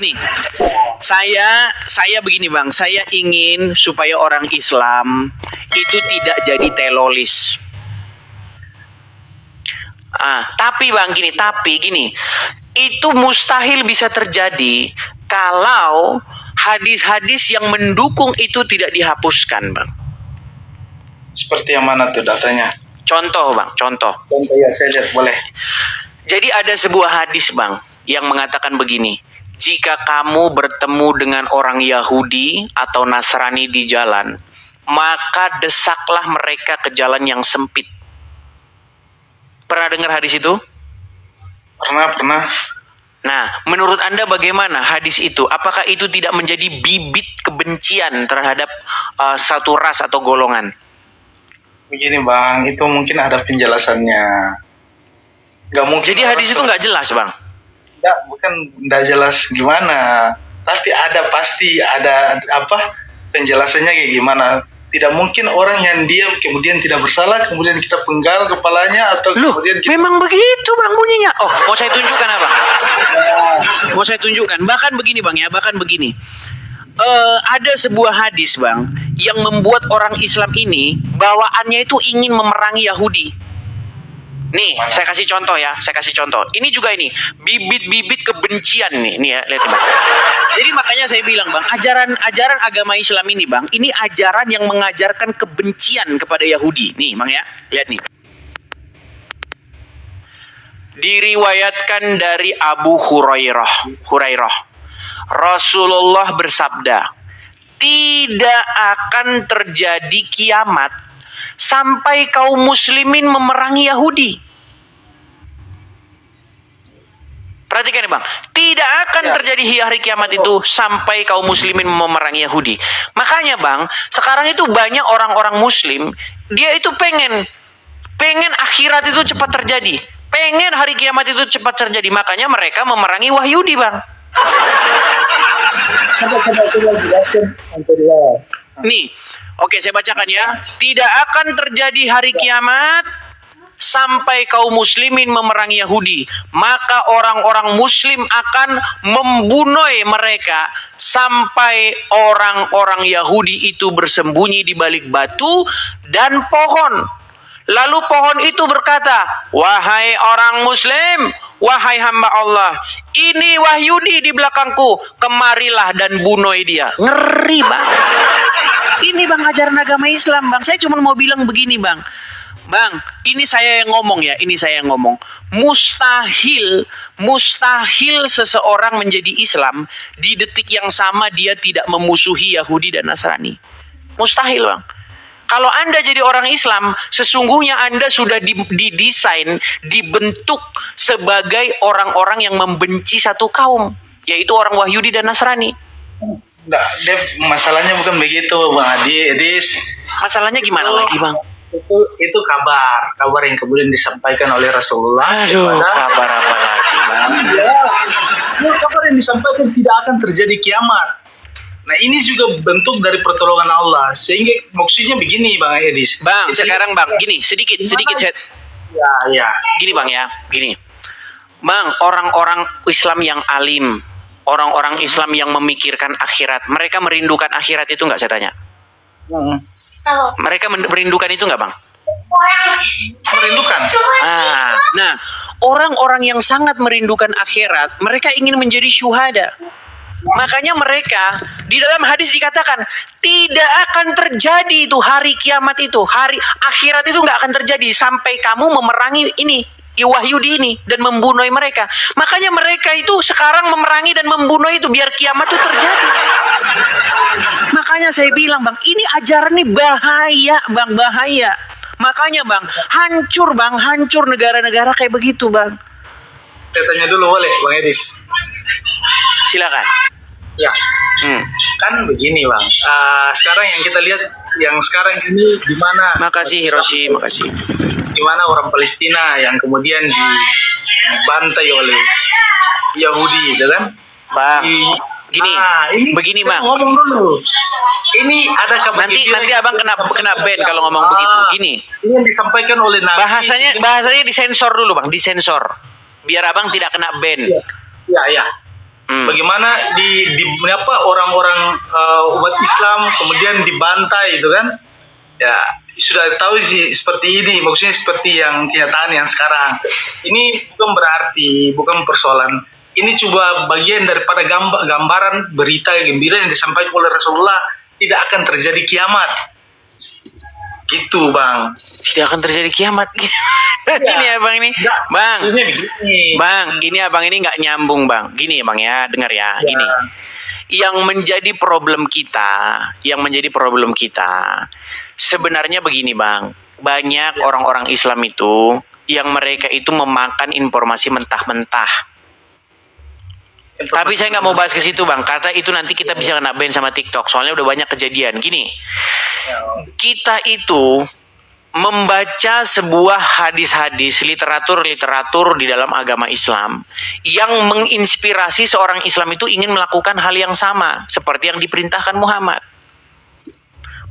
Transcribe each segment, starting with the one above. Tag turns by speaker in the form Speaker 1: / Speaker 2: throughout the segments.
Speaker 1: Gini, saya begini bang, saya ingin supaya orang Islam itu tidak jadi teroris. Tapi bang gini, itu mustahil bisa terjadi kalau hadis-hadis yang mendukung itu tidak dihapuskan bang.
Speaker 2: Seperti yang mana tuh datanya?
Speaker 1: Contoh bang, contoh
Speaker 2: Ya, saya lihat boleh.
Speaker 1: Jadi ada sebuah hadis bang yang mengatakan begini, jika kamu bertemu dengan orang Yahudi atau Nasrani di jalan, maka desaklah mereka ke jalan yang sempit. Pernah dengar hadis itu?
Speaker 2: Pernah.
Speaker 1: Nah, menurut Anda bagaimana hadis itu? Apakah itu tidak menjadi bibit kebencian terhadap satu ras atau golongan?
Speaker 2: Begini bang, itu mungkin ada penjelasannya. Gak mungkin.
Speaker 1: Jadi hadis itu nggak jelas bang?
Speaker 2: Nggak jelas gimana. Tapi pasti ada penjelasannya kayak gimana. Tidak mungkin orang yang diam kemudian tidak bersalah, kemudian kita penggal kepalanya atau kemudian kita...
Speaker 1: Memang begitu bang bunyinya. Oh, mau saya tunjukkan apa? Mau saya tunjukkan. Bahkan begini bang ya, ada sebuah hadis bang yang membuat orang Islam ini bawaannya itu ingin memerangi Yahudi. Nih, saya kasih contoh. Ini juga bibit-bibit kebencian nih ya, lihat bang. Jadi makanya saya bilang bang, ajaran agama Islam ini bang, ini ajaran yang mengajarkan kebencian kepada Yahudi. Nih bang ya, lihat nih. Diriwayatkan dari Abu Hurairah. Rasulullah bersabda, tidak akan terjadi kiamat sampai kaum muslimin memerangi Yahudi. Perhatikan nih bang, tidak akan terjadi hari kiamat itu sampai kaum muslimin memerangi Yahudi. Makanya bang, sekarang itu banyak orang-orang muslim, dia itu pengen akhirat itu cepat terjadi, pengen hari kiamat itu cepat terjadi. Makanya mereka memerangi Wahyudi bang. Nih, oke saya bacakan ya. Tidak akan terjadi hari kiamat sampai kaum muslimin memerangi Yahudi, maka orang-orang muslim akan membunuh mereka sampai orang-orang Yahudi itu bersembunyi di balik batu dan pohon. Lalu pohon itu berkata, wahai orang muslim, wahai hamba Allah, ini Wahyudi di belakangku, kemarilah dan bunuh dia. Ngeri bang. Ini bang ajaran agama Islam bang. Saya cuma mau bilang begini bang. Bang, ini saya yang ngomong. Mustahil seseorang menjadi Islam di detik yang sama dia tidak memusuhi Yahudi dan Nasrani. Mustahil bang. Kalau Anda jadi orang Islam, sesungguhnya Anda sudah didesain, dibentuk sebagai orang-orang yang membenci satu kaum, yaitu orang Wahyudi dan Nasrani.
Speaker 2: Nah, masalahnya bukan begitu Bang Adis.
Speaker 1: Masalahnya gimana lagi bang?
Speaker 2: Itu kabar yang kemudian disampaikan oleh Rasulullah.
Speaker 1: Kabar apa lagi bang?
Speaker 2: Ya, kabar yang disampaikan tidak akan terjadi kiamat. Nah ini juga bentuk dari pertolongan Allah. Sehingga maksudnya begini Bang Edis.
Speaker 1: Bang, sekarang bang, gini sedikit set.
Speaker 2: Ya.
Speaker 1: Gini bang ya, gini. Bang, orang-orang Islam yang alim, orang-orang Islam yang memikirkan akhirat, mereka merindukan akhirat itu nggak saya tanya? Mereka merindukan itu nggak bang?
Speaker 2: Merindukan.
Speaker 1: Nah, orang-orang yang sangat merindukan akhirat, mereka ingin menjadi syuhada. Makanya mereka di dalam hadis dikatakan tidak akan terjadi itu hari kiamat itu, hari akhirat itu nggak akan terjadi sampai kamu memerangi ini Wahyudi ini dan membunuh mereka. Makanya mereka itu sekarang memerangi dan membunuh itu biar kiamat itu terjadi. Makanya saya bilang bang, ini ajaran ini bahaya bang, bahaya. Makanya bang, hancur negara-negara kayak begitu bang.
Speaker 2: Saya tanya dulu boleh Bang Edis?
Speaker 1: Silakan.
Speaker 2: Ya. Kan begini bang. Sekarang yang kita lihat yang sekarang ini di mana?
Speaker 1: Makasih Hiroshi, makasih.
Speaker 2: Di mana orang Palestina yang kemudian dibantai oleh Yahudi, gitu kan?
Speaker 1: Bang, begini bang.
Speaker 2: Ngomong dulu. Ini ada kabar.
Speaker 1: Nanti abang kena ban kalau ngomong begitu. Gini.
Speaker 2: Ini yang disampaikan oleh Nabi.
Speaker 1: Bahasanya disensor dulu bang, disensor. Biar abang tidak kena ban.
Speaker 2: Iya. Bagaimana di apa orang-orang umat Islam kemudian dibantai itu kan? Ya sudah tahu sih seperti ini, maksudnya seperti yang kenyataan yang sekarang. Ini bukan persoalan. Ini coba bagian daripada gambaran berita gembira yang disampaikan oleh Rasulullah, tidak akan terjadi kiamat. Gitu, Bang.
Speaker 1: Tidak akan terjadi kiamat. Gini ya Bang ini. Bang. Bang, ini Abang ini nggak nyambung, Bang. Gini ya Bang ya, dengar ya. Gini. Yang menjadi problem kita sebenarnya begini, Bang. Banyak orang-orang Islam itu yang mereka itu memakan informasi mentah-mentah. Tapi saya nggak mau bahas ke situ, Bang. Karena itu nanti kita bisa kena ban sama TikTok. Soalnya udah banyak kejadian. Gini, kita itu membaca sebuah hadis-hadis, literatur di dalam agama Islam yang menginspirasi seorang Islam itu ingin melakukan hal yang sama seperti yang diperintahkan Muhammad.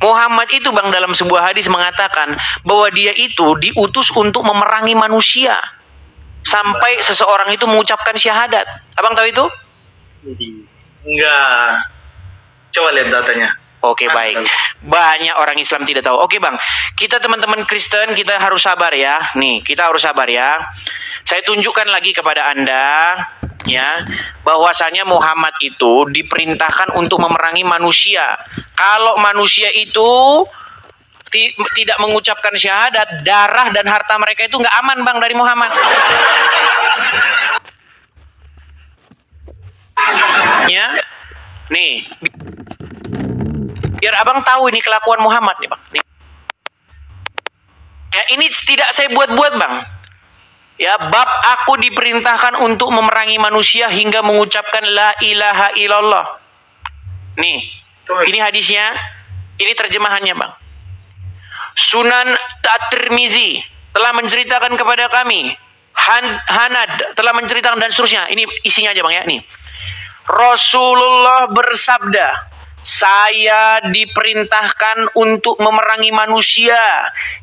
Speaker 1: Muhammad itu, Bang, dalam sebuah hadis mengatakan bahwa dia itu diutus untuk memerangi manusia sampai seseorang itu mengucapkan syahadat. Abang tahu itu?
Speaker 2: Enggak. Coba lihat datanya.
Speaker 1: Oke, baik. Banyak orang Islam tidak tahu. Oke, Bang. Kita teman-teman Kristen, kita harus sabar ya. Nih, kita harus sabar ya. Saya tunjukkan lagi kepada Anda ya, bahwasanya Muhammad itu diperintahkan untuk memerangi manusia. Kalau manusia itu tidak mengucapkan syahadat, darah dan harta mereka itu nggak aman, Bang, dari Muhammad. Ya, nih, biar Abang tahu ini kelakuan Muhammad nih, Bang. Nih. Ya, ini tidak saya buat-buat, Bang. Ya, bab aku diperintahkan untuk memerangi manusia hingga mengucapkan la ilaha illallah. Nih, ini hadisnya, ini terjemahannya, Bang. Sunan At-Tirmizi telah menceritakan kepada kami, Hanad telah menceritakan dan seterusnya. Ini isinya aja, Bang ya. Nih, Rasulullah bersabda, saya diperintahkan untuk memerangi manusia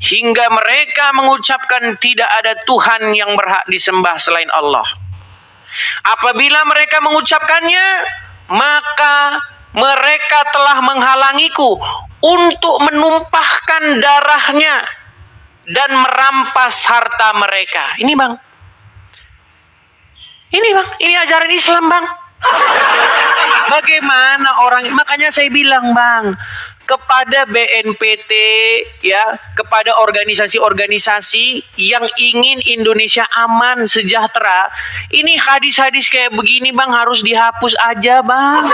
Speaker 1: hingga mereka mengucapkan tidak ada Tuhan yang berhak disembah selain Allah. Apabila mereka mengucapkannya, maka mereka telah menghalangiku untuk menumpahkan darahnya dan merampas harta mereka. Ini, Bang. Ini ajaran Islam, Bang. Bagaimana orang, makanya saya bilang, Bang, kepada BNPT ya, kepada organisasi-organisasi yang ingin Indonesia aman, sejahtera, ini hadis-hadis kayak begini, Bang, harus dihapus aja, Bang.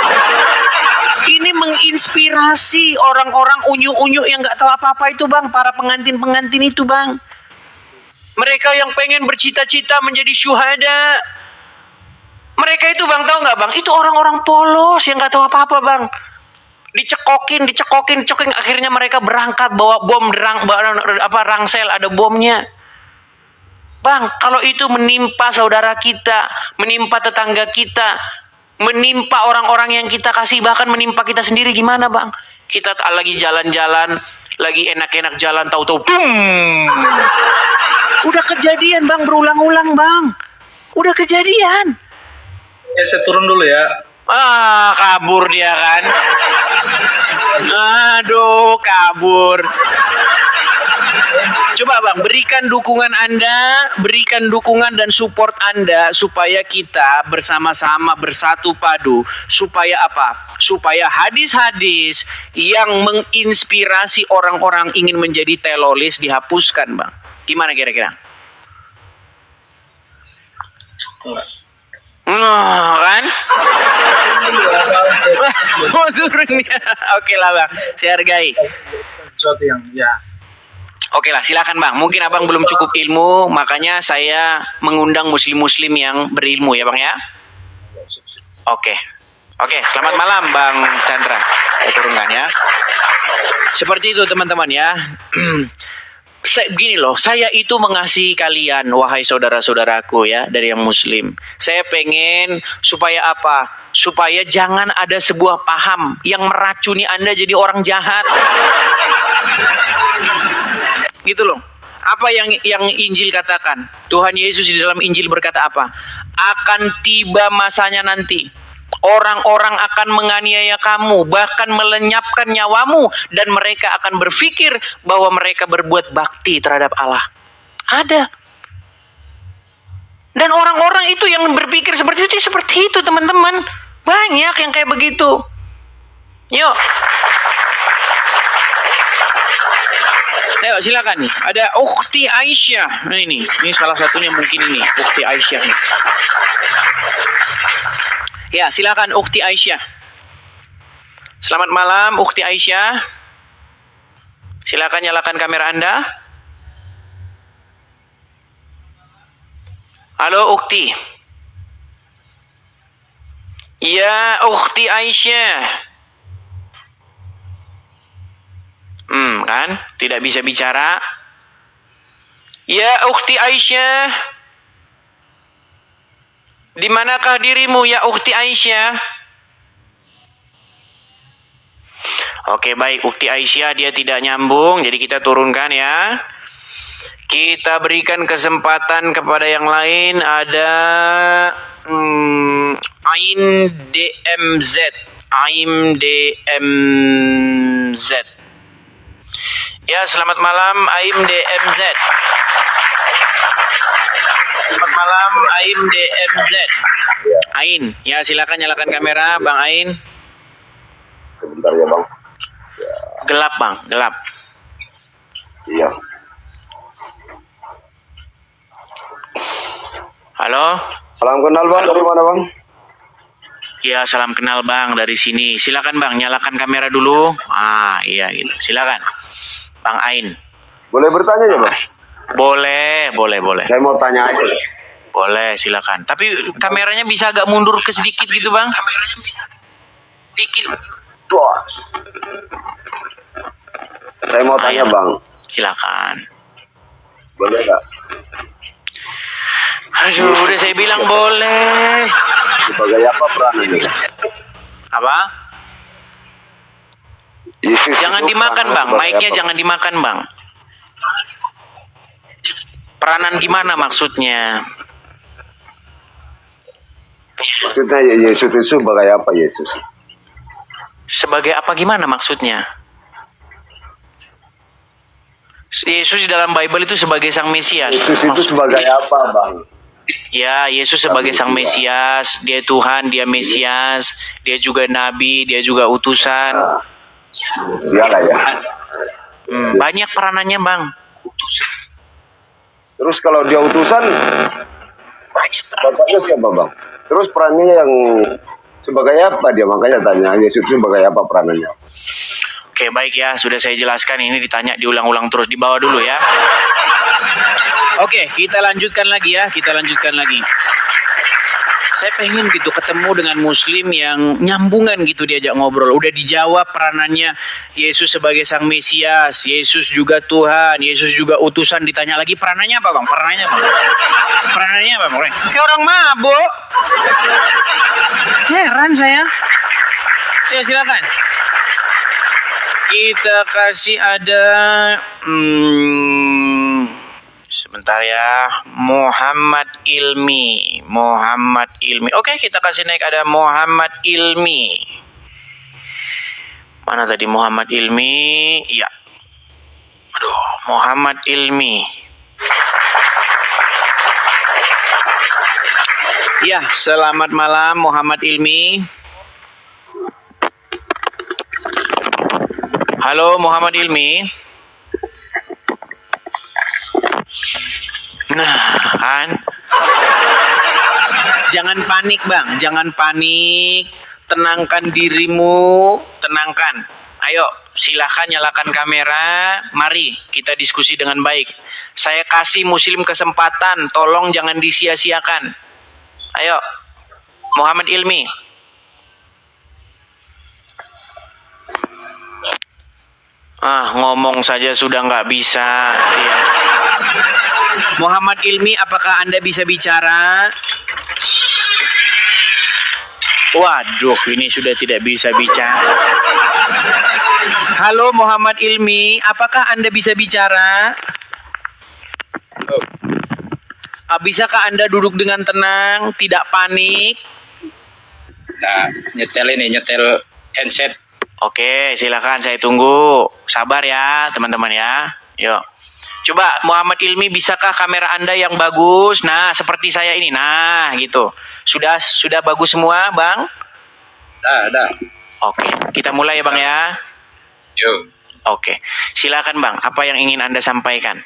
Speaker 1: Ini menginspirasi orang-orang unyu-unyu yang nggak tahu apa-apa itu, Bang, para pengantin-pengantin itu, Bang. Mereka yang pengen bercita-cita menjadi syuhada. Mereka itu, Bang, tahu nggak, Bang? Itu orang-orang polos yang nggak tahu apa-apa, Bang. Dicekokin, akhirnya mereka berangkat bawa bom, rangsel ada bomnya. Bang, kalau itu menimpa saudara kita, menimpa tetangga kita, menimpa orang-orang yang kita kasih, bahkan menimpa kita sendiri, gimana, Bang? Kita lagi jalan-jalan, lagi enak-enak jalan, tahu-tahu udah kejadian, Bang, berulang-ulang, Bang. Udah kejadian.
Speaker 2: Ya, saya turun dulu ya.
Speaker 1: Kabur dia kan. Aduh, kabur. Coba, Bang, berikan dukungan Anda, berikan dukungan dan support Anda supaya kita bersama-sama bersatu padu. Supaya apa? Supaya hadis-hadis yang menginspirasi orang-orang ingin menjadi teroris dihapuskan, Bang. Gimana kira-kira? Kan? Mau turun ya? Oke lah, Bang, saya hargai.
Speaker 2: Sesuatu yang ya.
Speaker 1: Oke lah, silakan, Bang. Mungkin Abang belum cukup ilmu, makanya saya mengundang muslim-muslim yang berilmu ya, Bang ya. Oke, selamat malam, Bang Chandra. Saya turunkan ya. Seperti itu, teman-teman ya. Gini loh, saya itu mengasihi kalian, wahai saudara-saudaraku ya, dari yang muslim. Saya pengen supaya apa? Supaya jangan ada sebuah paham yang meracuni Anda jadi orang jahat. Gitu loh. Apa yang Injil katakan? Tuhan Yesus di dalam Injil berkata apa? Akan tiba masanya nanti Orang-orang akan menganiaya kamu, bahkan melenyapkan nyawamu, dan mereka akan berpikir bahwa mereka berbuat bakti terhadap Allah. Ada. Dan orang-orang itu yang berpikir seperti itu teman-teman. Banyak yang kayak begitu. Yuk. Ayo silakan nih. Ada Ukhti Aisyah. Nah ini salah satunya mungkin ini Ukhti Aisyah nih. Ya silakan Ukhti Aisyah. Selamat malam Ukhti Aisyah. Silakan nyalakan kamera Anda. Halo Ukhti. Ya Ukhti Aisyah. Kan? Tidak bisa bicara. Ya Ukhti Aisyah. Di manakah dirimu ya Ukhti Aisyah? Oke baik, Ukhti Aisyah dia tidak nyambung, jadi kita turunkan ya. Kita berikan kesempatan kepada yang lain. Ada Ain DMZ. Ain DMZ. Ya, selamat malam Aim DMZ. Selamat malam Aim DMZ. Ain, ya silakan nyalakan kamera Bang Ain.
Speaker 3: Sebentar ya Bang. Ya.
Speaker 1: Gelap Bang, gelap.
Speaker 3: Iya.
Speaker 1: Halo.
Speaker 3: Salam kenal Bang, dari mana Bang?
Speaker 1: Ya, salam kenal Bang dari sini. Silakan Bang, nyalakan kamera dulu. Iya gitu. Silakan. Bang Ain.
Speaker 3: Boleh bertanya ya Bang?
Speaker 1: Boleh.
Speaker 3: Saya mau tanya aja.
Speaker 1: Boleh, silakan. Tapi kameranya bisa agak mundur ke sedikit gitu Bang. Kameranya bisa. Dikit.
Speaker 3: Wah. Saya mau tanya Bang.
Speaker 1: Silakan.
Speaker 3: Boleh nggak?
Speaker 1: Aduh, udah saya bilang boleh.
Speaker 3: Sebagai apa peranannya?
Speaker 1: Apa?
Speaker 3: Yesus
Speaker 1: Jangan
Speaker 3: itu
Speaker 1: dimakan
Speaker 3: peranannya
Speaker 1: Bang,
Speaker 3: sebagai
Speaker 1: mic-nya
Speaker 3: apa?
Speaker 1: jangan dimakan Bang. Peranan gimana maksudnya?
Speaker 3: Maksudnya Yesus itu sebagai apa Yesus?
Speaker 1: Sebagai apa gimana maksudnya? Yesus di dalam Bible itu sebagai Sang Mesias.
Speaker 3: Yesus itu sebagai apa Bang?
Speaker 1: Ya, Yesus sebagai Sang Mesias, dia Tuhan, dia Mesias, dia juga Nabi, dia juga utusan.
Speaker 3: Sialah ya.
Speaker 1: Banyak peranannya Bang.
Speaker 3: Terus kalau dia utusan, bapaknya siapa Bang? Terus perannya yang sebagai apa dia? Makanya tanya Yesus itu sebagai apa peranannya?
Speaker 1: Oke, baik ya, sudah saya jelaskan. Ini ditanya diulang-ulang terus, di bawah dulu ya. Oke, kita lanjutkan lagi ya, Saya pengen gitu ketemu dengan muslim yang nyambungan gitu diajak ngobrol. Udah dijawab peranannya Yesus sebagai Sang Mesias, Yesus juga Tuhan, Yesus juga utusan. Ditanya lagi peranannya apa Bang? Peranannya apa Bang? Kayak orang mabuk. Heran saya. Ya silakan. Kita kasih ada sebentar ya, Muhammad Ilmi. Oke, kita kasih naik ada Muhammad Ilmi. Mana tadi Muhammad Ilmi? Ya. Aduh, Muhammad Ilmi. Ya, selamat malam Muhammad Ilmi. Halo Muhammad Ilmi. Nah, kan? Jangan panik Bang, jangan panik. Tenangkan dirimu, tenangkan. Ayo, silahkan nyalakan kamera. Mari kita diskusi dengan baik. Saya kasih muslim kesempatan, tolong jangan disia-siakan. Ayo, Muhammad Ilmi. Ngomong saja sudah nggak bisa. Iya. Muhammad Ilmi, apakah Anda bisa bicara? Waduh, ini sudah tidak bisa bicara. Halo Muhammad Ilmi, apakah Anda bisa bicara? Bisakah Anda duduk dengan tenang, tidak panik?
Speaker 4: Nah, nyetel handset.
Speaker 1: Oke, silakan saya tunggu. Sabar ya, teman-teman ya. Yuk. Coba Muhammad Ilmi, bisakah kamera Anda yang bagus? Nah, seperti saya ini. Nah, gitu. Sudah bagus semua, Bang?
Speaker 4: Dah.
Speaker 1: Oke, kita mulai ya, Bang ya.
Speaker 4: Yuk.
Speaker 1: Oke. Silakan, Bang. Apa yang ingin Anda sampaikan?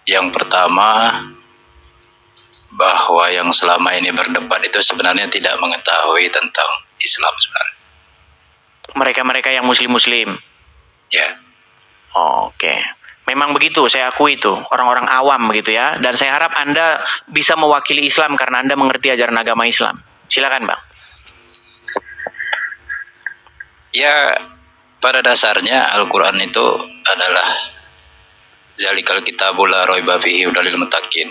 Speaker 4: Yang pertama, bahwa yang selama ini berdebat itu sebenarnya tidak mengetahui tentang Islam sebenarnya.
Speaker 1: Mereka-mereka yang muslim-muslim.
Speaker 4: Ya,
Speaker 1: Oke. Memang begitu, saya akui itu. Orang-orang awam begitu ya. Dan saya harap Anda bisa mewakili Islam karena Anda mengerti ajaran agama Islam. Silakan, Bang.
Speaker 4: ya pada dasarnya Al-Quran itu adalah zalikal kitabul la raiba fihi hudal lil muttaqin.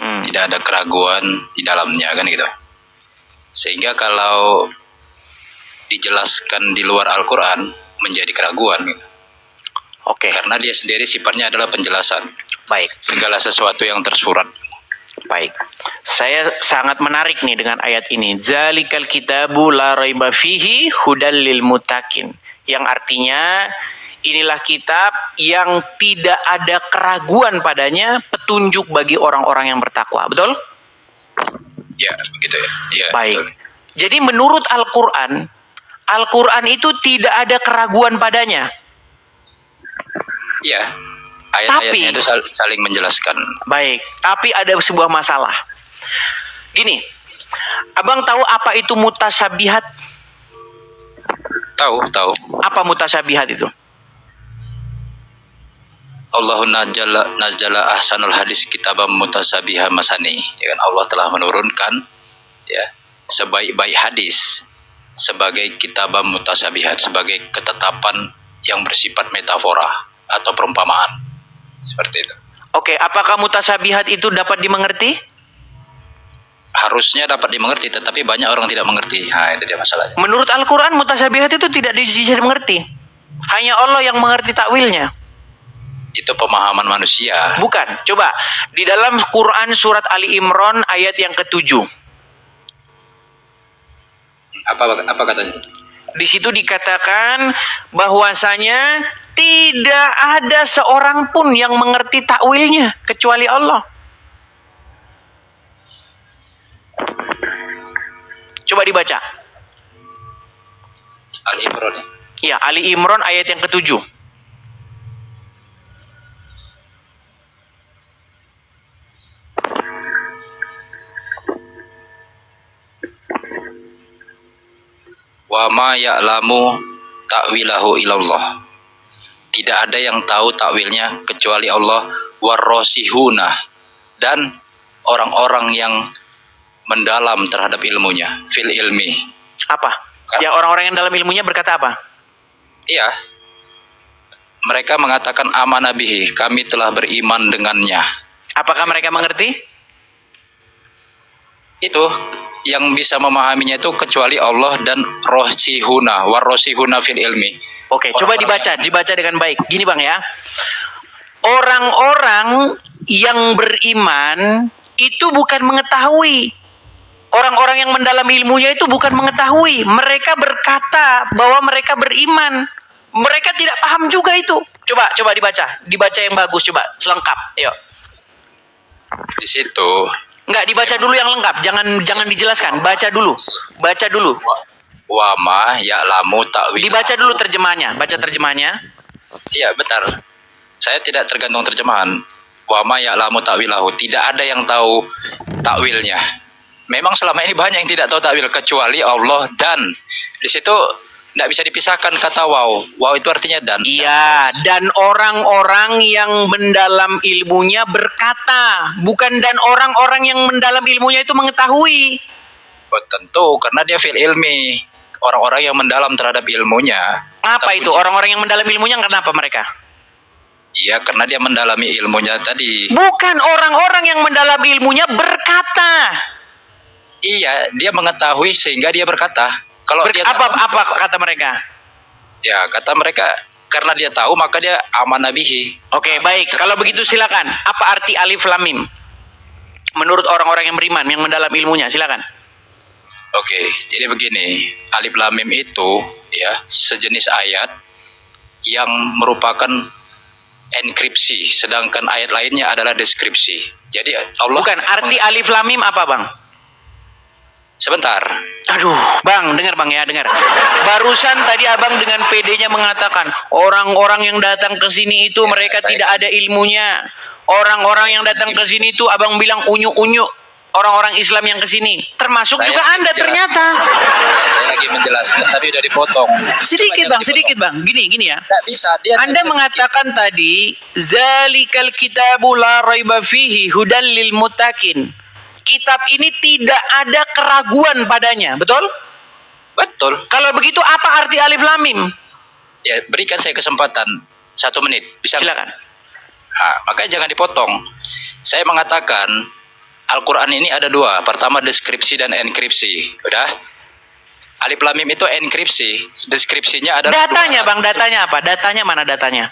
Speaker 4: Tidak ada keraguan di dalamnya kan gitu. Sehingga kalau dijelaskan di luar Al-Quran menjadi keraguan gitu.
Speaker 1: Oke.
Speaker 4: Karena dia sendiri sifatnya adalah penjelasan
Speaker 1: Baik.
Speaker 4: segala sesuatu yang tersurat.
Speaker 1: Baik. Saya sangat menarik nih dengan ayat ini. Zalikal kitabu la raiba fihi hudal lil muttaqin. Yang artinya inilah kitab yang tidak ada keraguan padanya, petunjuk bagi orang-orang yang bertakwa. Betul?
Speaker 4: Ya, begitu ya. Ya,
Speaker 1: Baik.
Speaker 4: betul.
Speaker 1: Jadi menurut Al-Quran, Al-Quran itu tidak ada keraguan padanya.
Speaker 4: Ya, ayat-ayatnya
Speaker 1: Tapi-
Speaker 4: itu saling menjelaskan.
Speaker 1: Baik, tapi ada sebuah masalah. Gini, Abang tahu apa itu mutasyabihat?
Speaker 4: Tahu.
Speaker 1: Apa mutasyabihat itu?
Speaker 4: Allahun najala ahsanul hadis kitabam mutasabiha masani. Ya kan, Allah telah menurunkan ya sebaik-baik hadis sebagai kitabam mutasabihat, sebagai ketetapan yang bersifat metafora atau perumpamaan. Seperti itu.
Speaker 1: Oke, apakah mutasyabihat itu dapat dimengerti?
Speaker 4: Harusnya dapat dimengerti, tetapi banyak orang tidak mengerti. Nah, itu dia masalahnya.
Speaker 1: Menurut Al-Quran, mutasyabihat itu tidak bisa dimengerti. Hanya Allah yang mengerti takwilnya.
Speaker 4: Itu pemahaman manusia.
Speaker 1: Bukan, coba. Di dalam Quran surat Ali Imran ayat yang ke-7.
Speaker 4: Apa katanya?
Speaker 1: Di situ dikatakan bahwasanya tidak ada seorang pun yang mengerti takwilnya kecuali Allah. Coba dibaca.
Speaker 4: Al-Imran.
Speaker 1: Ya, Ali Imran ayat yang ke-7.
Speaker 4: Wa ma ya'lamu ta'wilahu ilallah. Tidak ada yang tahu takwilnya kecuali Allah. Warrosihuna, dan orang-orang yang mendalam terhadap ilmunya, fil ilmi.
Speaker 1: Apa? Ya, orang-orang yang dalam ilmunya berkata apa?
Speaker 4: Iya. Mereka mengatakan amanah bihi, kami telah beriman dengannya.
Speaker 1: Apakah mereka mengerti?
Speaker 4: Itu yang bisa memahaminya itu kecuali Allah dan rosihuna, warrosihuna fil ilmi.
Speaker 1: Oke, coba dibaca dengan baik. Gini Bang ya. Orang-orang yang beriman itu bukan mengetahui. Orang-orang yang mendalam ilmunya itu bukan mengetahui. Mereka berkata bahwa mereka beriman. Mereka tidak paham juga itu. Coba dibaca. Dibaca yang bagus, coba. Selengkap. Ayo.
Speaker 4: Di situ
Speaker 1: Enggak, dibaca dulu yang lengkap. Jangan dijelaskan. Baca dulu.
Speaker 4: wa ma ya'lamu ta'wilahu.
Speaker 1: Dibaca dulu terjemahnya. Baca terjemahnya.
Speaker 4: Iya, benar. Saya tidak tergantung terjemahan. Wa ma ya'lamu ta'wilahu. Tidak ada yang tahu takwilnya. Memang selama ini banyak yang tidak tahu takwil kecuali Allah, dan di situ tidak bisa dipisahkan kata waw. Waw itu artinya dan.
Speaker 1: Iya, dan orang-orang yang mendalam ilmunya berkata, bukan dan orang-orang yang mendalam ilmunya itu mengetahui.
Speaker 4: Oh, tentu karena dia fil ilmi. Orang-orang yang mendalam terhadap ilmunya.
Speaker 1: Apa
Speaker 4: Kita
Speaker 1: itu?
Speaker 4: puji.
Speaker 1: Orang-orang yang mendalam ilmunya kenapa mereka?
Speaker 4: Iya, karena dia mendalami ilmunya tadi.
Speaker 1: Bukan orang-orang yang mendalam ilmunya berkata.
Speaker 4: Iya, dia mengetahui sehingga dia berkata. Kalau dia
Speaker 1: Apa
Speaker 4: tahu,
Speaker 1: kata mereka?
Speaker 4: ya kata mereka karena dia tahu maka dia amanah bihi.
Speaker 1: Oke, baik. Kalau begitu silakan. Apa arti alif lam mim? Menurut orang-orang yang beriman, yang mendalam ilmunya, silakan.
Speaker 4: Oke, jadi begini, Alif Lam Mim itu ya sejenis ayat yang merupakan enkripsi, sedangkan ayat lainnya adalah deskripsi. Jadi Allah
Speaker 1: Bukan, arti alif lam mim apa, Bang?
Speaker 4: sebentar.
Speaker 1: Aduh, Bang, dengar Bang ya, dengar. Barusan tadi Abang dengan PD-nya mengatakan, orang-orang yang datang ke sini itu mereka tidak ada ilmunya. Orang-orang yang datang ke sini itu Abang bilang unyu-unyu orang-orang Islam yang ke sini. Termasuk
Speaker 4: Saya
Speaker 1: juga Anda
Speaker 4: menjelaskan.
Speaker 1: ternyata.
Speaker 4: Ya, saya lagi menjelaskan tapi udah dipotong.
Speaker 1: Sedikit Bang, sedikit Bang. Gini ya.
Speaker 4: Nggak bisa dia.
Speaker 1: Anda mengatakan tadi, zalikal kitabu la raiba fihi hudal lil muttaqin. Kitab ini tidak ada keraguan padanya, betul?
Speaker 4: Betul.
Speaker 1: Kalau begitu apa arti alif lam mim?
Speaker 4: Ya, berikan saya kesempatan 1 menit. Bisa nggak?
Speaker 1: Silakan.
Speaker 4: Nah, makanya jangan dipotong. Saya mengatakan Al-Quran ini ada 2. Pertama deskripsi dan enkripsi. Udah? Alif Lam Mim itu enkripsi. Deskripsinya adalah
Speaker 1: Datanya Bang, datanya apa? Datanya mana datanya?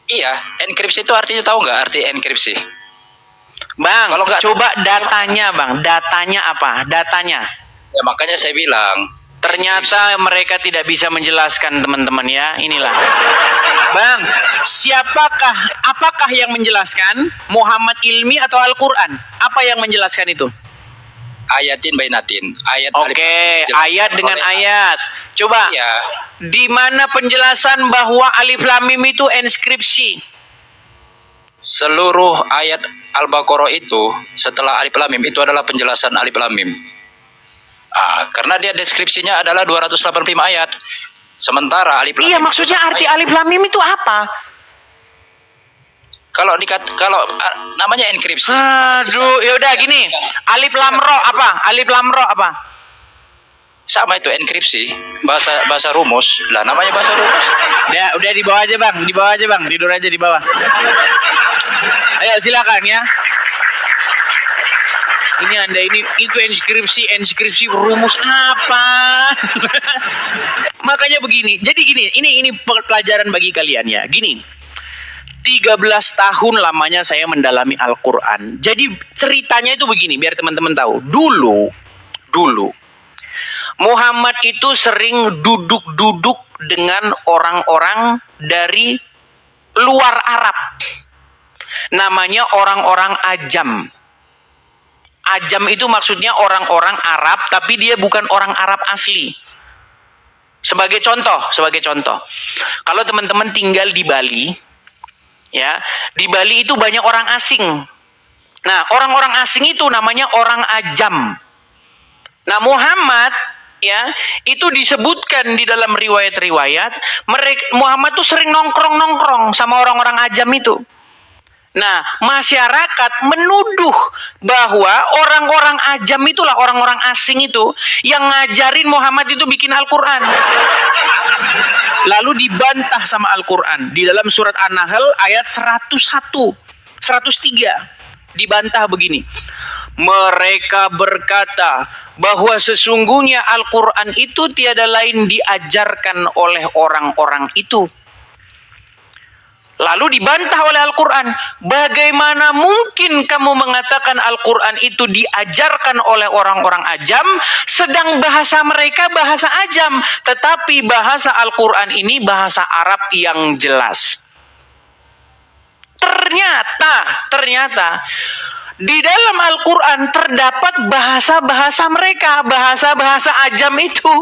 Speaker 4: Iya, enkripsi itu artinya tahu nggak arti enkripsi?
Speaker 1: Bang,
Speaker 4: Kalau nggak-
Speaker 1: coba datanya Bang. Datanya apa? Datanya.
Speaker 4: Ya makanya saya bilang.
Speaker 1: Ternyata mereka tidak bisa menjelaskan teman-teman ya. Inilah. Bang, apakah yang menjelaskan? Muhammad ilmi atau Al-Quran? Apa yang menjelaskan itu?
Speaker 4: Ayatin bainatin. Ayat Alif Lam
Speaker 1: Oke,
Speaker 4: Mim dijelaskan
Speaker 1: ayat dengan
Speaker 4: oleh-
Speaker 1: ayat. Coba,
Speaker 4: Iya.
Speaker 1: di mana penjelasan bahwa alif lam mim itu enskripsi?
Speaker 4: Seluruh ayat Al-Baqarah itu setelah Alif Lam Mim itu adalah penjelasan Alif Lam Mim. Karena dia deskripsinya adalah 285 ayat. Sementara Alif Lam
Speaker 1: Iya,
Speaker 4: Mim
Speaker 1: maksudnya
Speaker 4: itu
Speaker 1: arti alif lam mim itu apa?
Speaker 4: kalau namanya enkripsi.
Speaker 1: Aduh, ya udah gini. Alif lam ro apa? Alif lam ro apa?
Speaker 4: Sama itu enkripsi, bahasa rumus. Lah namanya bahasa rumus.
Speaker 1: Ya, udah di bawah aja Bang, di bawah aja Bang, tidur aja di bawah. Ayo silakan ya. Ini Anda itu inskripsi rumus apa? Makanya begini. Jadi gini, ini pelajaran bagi kalian ya. Gini. 13 tahun lamanya saya mendalami Al-Qur'an. Jadi ceritanya itu begini, biar teman-teman tahu. Dulu Muhammad itu sering duduk-duduk dengan orang-orang dari luar Arab. Namanya orang-orang Ajam. Ajam itu maksudnya orang-orang Arab, tapi dia bukan orang Arab asli. Sebagai contoh. Kalau teman-teman tinggal di Bali, ya, di Bali itu banyak orang asing. Nah, orang-orang asing itu namanya orang Ajam. Nah, Muhammad, ya, itu disebutkan di dalam riwayat-riwayat, Muhammad tuh sering nongkrong sama orang-orang Ajam itu. Nah, masyarakat menuduh bahwa orang-orang Ajam itulah orang-orang asing itu yang ngajarin Muhammad itu bikin Al-Quran. Lalu dibantah sama Al-Quran di dalam surat An-Nahl ayat 101, 103. Dibantah begini. Mereka berkata bahwa sesungguhnya Al-Quran itu tiada lain diajarkan oleh orang-orang itu. Lalu dibantah oleh Al-Quran. Bagaimana mungkin kamu mengatakan Al-Quran itu diajarkan oleh orang-orang Ajam, sedang bahasa mereka bahasa Ajam. Tetapi bahasa Al-Quran ini bahasa Arab yang jelas. Ternyata di dalam Al-Quran terdapat bahasa-bahasa mereka, bahasa-bahasa Ajam itu.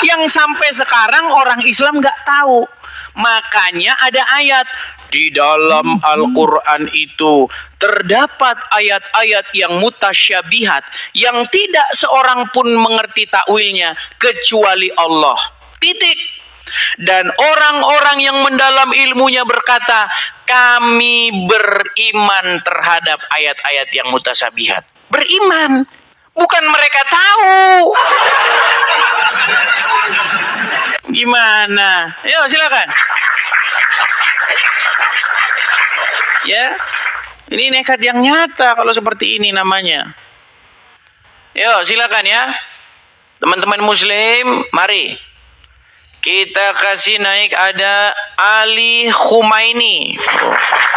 Speaker 1: Yang sampai sekarang orang Islam nggak tahu. Makanya ada ayat di dalam Al-Quran itu terdapat ayat-ayat yang mutasyabihat yang tidak seorang pun mengerti takwilnya kecuali Allah. Titik. Dan orang-orang yang mendalam ilmunya berkata, kami beriman terhadap ayat-ayat yang mutasyabihat. Beriman. Bukan mereka tahu. Gimana? Ayo silakan. Ya, ini nekat yang nyata kalau seperti ini namanya. Yo silakan ya, teman-teman Muslim, mari kita kasih naik ada Ali Khumaini.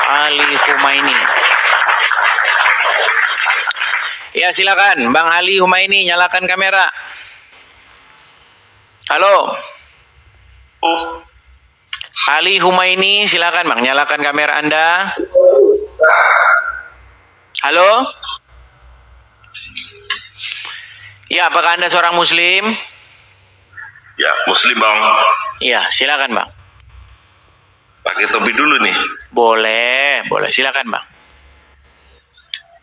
Speaker 1: Ali Khumaini. Ya silakan, Bang Ali Humaini, nyalakan kamera. Halo. Ali Humaini, silakan Bang, nyalakan kamera Anda. Halo. Ya, apakah Anda seorang Muslim?
Speaker 5: Ya, Muslim Bang.
Speaker 1: Ya, silakan Bang.
Speaker 5: Pakai topi dulu nih.
Speaker 1: Boleh, silakan Bang.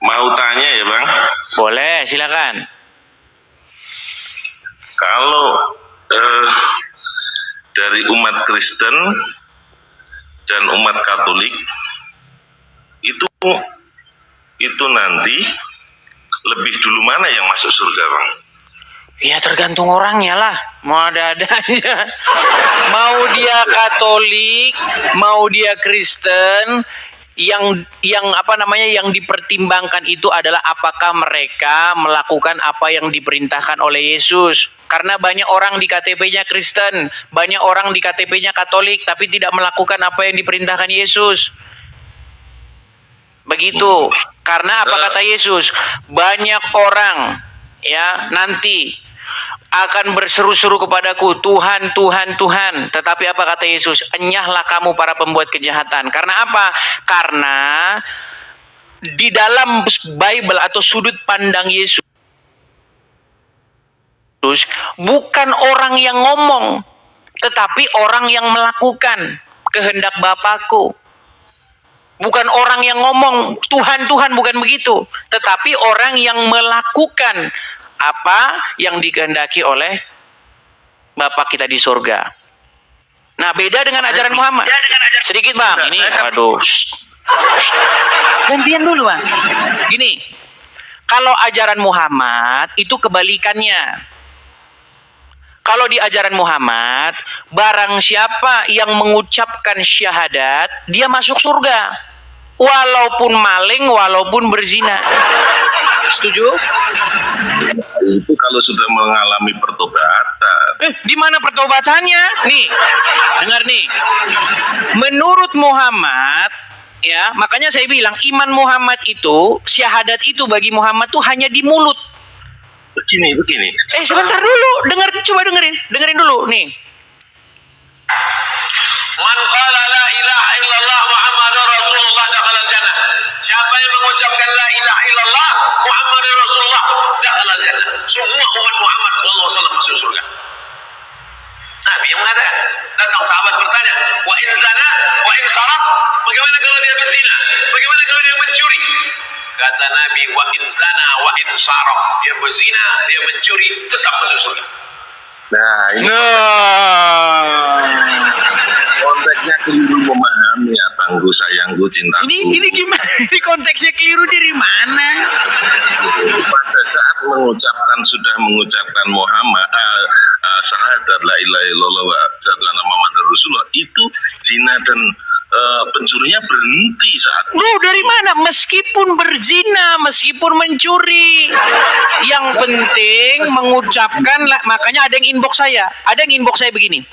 Speaker 5: Mau tanya ya Bang,
Speaker 1: Boleh, silakan.
Speaker 5: kalau dari umat Kristen dan umat Katolik itu nanti lebih dulu mana yang masuk surga Bang?
Speaker 1: Ya tergantung orangnya lah, mau ada-ada aja. Mau dia Katolik, mau dia Kristen, yang dipertimbangkan itu adalah apakah mereka melakukan apa yang diperintahkan oleh Yesus. Karena banyak orang di KTP-nya Kristen, banyak orang di KTP-nya Katolik, tapi tidak melakukan apa yang diperintahkan Yesus. Begitu. Karena apa kata Yesus? Banyak orang ya nanti akan berseru-seru kepadaku, Tuhan, Tuhan, Tuhan. Tetapi apa kata Yesus? Enyahlah kamu para pembuat kejahatan. Karena apa? Karena di dalam Bible atau sudut pandang Yesus, bukan orang yang ngomong, tetapi orang yang melakukan kehendak Bapakku. Bukan orang yang ngomong, Tuhan, Tuhan, bukan begitu. Tetapi orang yang melakukan apa yang dikehendaki oleh Bapa kita di surga. Nah, beda dengan ajaran Muhammad. Sedikit Bang, ini aduh. Gantian dulu Bang. Gini, kalau ajaran Muhammad itu kebalikannya. Kalau di ajaran Muhammad, barang siapa yang mengucapkan syahadat, dia masuk surga. Walaupun maling, walaupun berzina. Setuju?
Speaker 5: Itu kalau sudah mengalami pertobatan.
Speaker 1: Di mana pertobatannya? Nih, dengar nih. Menurut Muhammad, ya, makanya saya bilang iman Muhammad itu, syahadat itu bagi Muhammad tuh hanya di mulut.
Speaker 5: Begini.
Speaker 1: Sebentar dulu, coba dengerin dulu nih.
Speaker 6: Man qala la ilaha illallah Muhammadur Rasulullah dakhalal jannah. Siapa yang mengucapkan la ilaha illallah Muhammadur Rasulullah dakhalal jannah. Semua umat Muhammad sallallahu alaihi wasallam masuk surga. Nabi yang mengatakan, datang sahabat bertanya, wa in zana, wa in sarak, bagaimana kalau dia berzina? Bagaimana kalau dia mencuri? Kata Nabi, wa in zana, wa in sarak, dia berzina, dia mencuri, tetap masuk surga.
Speaker 5: Nah, ini konteksnya keliru memahami ya, tangguh sayangku cintaku.
Speaker 1: Ini gimana? Ini konteksnya keliru dari mana?
Speaker 5: Pada saat sudah mengucapkan Muhammad syahadat la ilaha illallah wa asyhadu Muhammadar Rasulullah, itu zina dan pencurinya berhenti saat itu.
Speaker 1: Loh, dari mana? Meskipun berzina, meskipun mencuri, yang penting mengucapkan. Makanya ada yang inbox saya begini,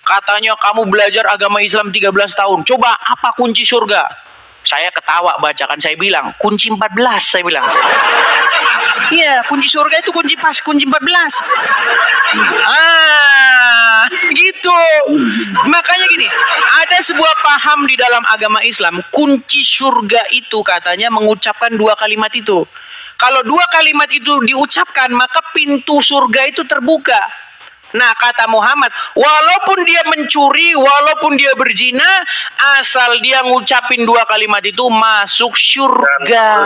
Speaker 1: katanya kamu belajar agama Islam 13 tahun, coba apa kunci surga? Saya ketawa bacakan, saya bilang kunci 14, saya bilang. Iya, kunci surga itu kunci 14. Gitu. Makanya gini, ada sebuah paham di dalam agama Islam, kunci surga itu katanya mengucapkan 2 kalimat itu. Kalau 2 kalimat itu diucapkan, maka pintu surga itu terbuka. Nah, kata Muhammad, walaupun dia mencuri, walaupun dia berzina, asal dia ngucapin 2 kalimat itu, masuk surga.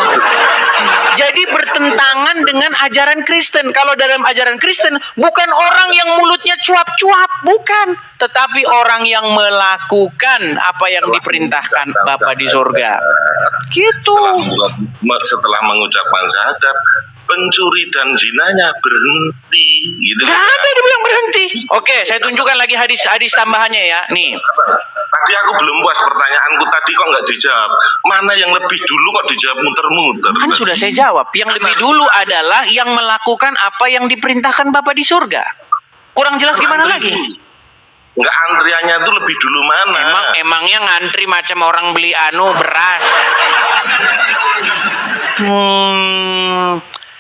Speaker 1: Jadi bertentangan dengan ajaran Kristen. Kalau dalam ajaran Kristen, bukan orang yang mulutnya cuap-cuap, bukan. Tetapi orang yang melakukan apa yang diperintahkan Bapa di surga. Gitu.
Speaker 5: Setelah mengucapkan syahadat, pencuri dan zinanya berhenti, gitu.
Speaker 1: Gak ada dia bilang berhenti. Oke, saya tunjukkan lagi hadis tambahannya ya. Nih.
Speaker 5: Tadi aku belum puas, pertanyaanku tadi kok nggak dijawab. Mana yang lebih dulu kok dijawab muter-muter?
Speaker 1: Kan sudah saya jawab. Yang lebih dulu adalah yang melakukan apa yang diperintahkan Bapa di surga. Kurang jelas gimana lagi?
Speaker 5: Enggak, antriannya itu lebih dulu mana?
Speaker 1: Emangnya ngantri macam orang beli beras.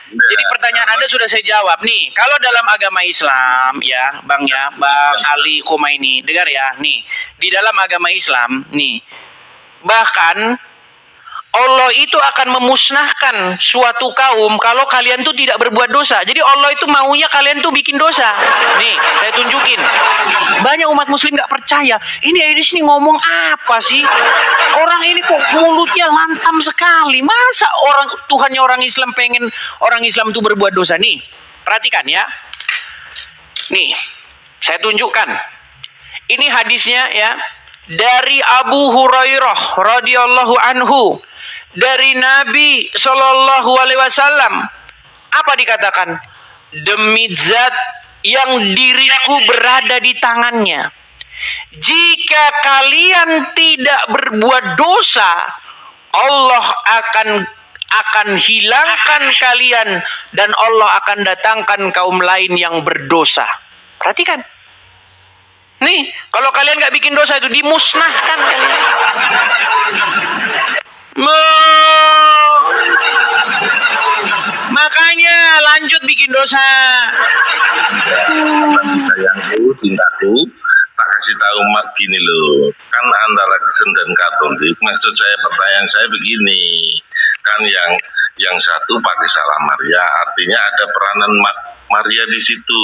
Speaker 1: Jadi pertanyaan Anda sudah saya jawab nih. Kalau dalam agama Islam ya, Bang Ali Khomeini, dengar ya, nih. Di dalam agama Islam nih, bahkan Allah itu akan memusnahkan suatu kaum kalau kalian tuh tidak berbuat dosa. Jadi Allah itu maunya kalian tuh bikin dosa. Nih, saya tunjukin. Banyak umat muslim gak percaya. Ini Aidis nih ngomong apa sih? Orang ini kok mulutnya lantam sekali. Masa Tuhannya orang Islam pengen orang Islam tuh berbuat dosa? Nih, perhatikan ya. Nih, saya tunjukkan. Ini hadisnya ya. Dari Abu Hurairah radhiyallahu anhu, dari Nabi Shallallahu alaihi wasallam, apa dikatakan? Demi zat yang diriku berada di tangannya, jika kalian tidak berbuat dosa, Allah akan hilangkan kalian dan Allah akan datangkan kaum lain yang berdosa. Perhatikan. Nih, kalau kalian nggak bikin dosa itu dimusnahkan kalian. Makanya lanjut bikin dosa.
Speaker 5: Sayangku, cintaku, tak kasih tahu mak gini loh. Kan antara Kristen dan Katolik. Maksud saya, pertanyaan saya begini. Kan yang satu pakai salam Maria, artinya ada peranan Maria di situ.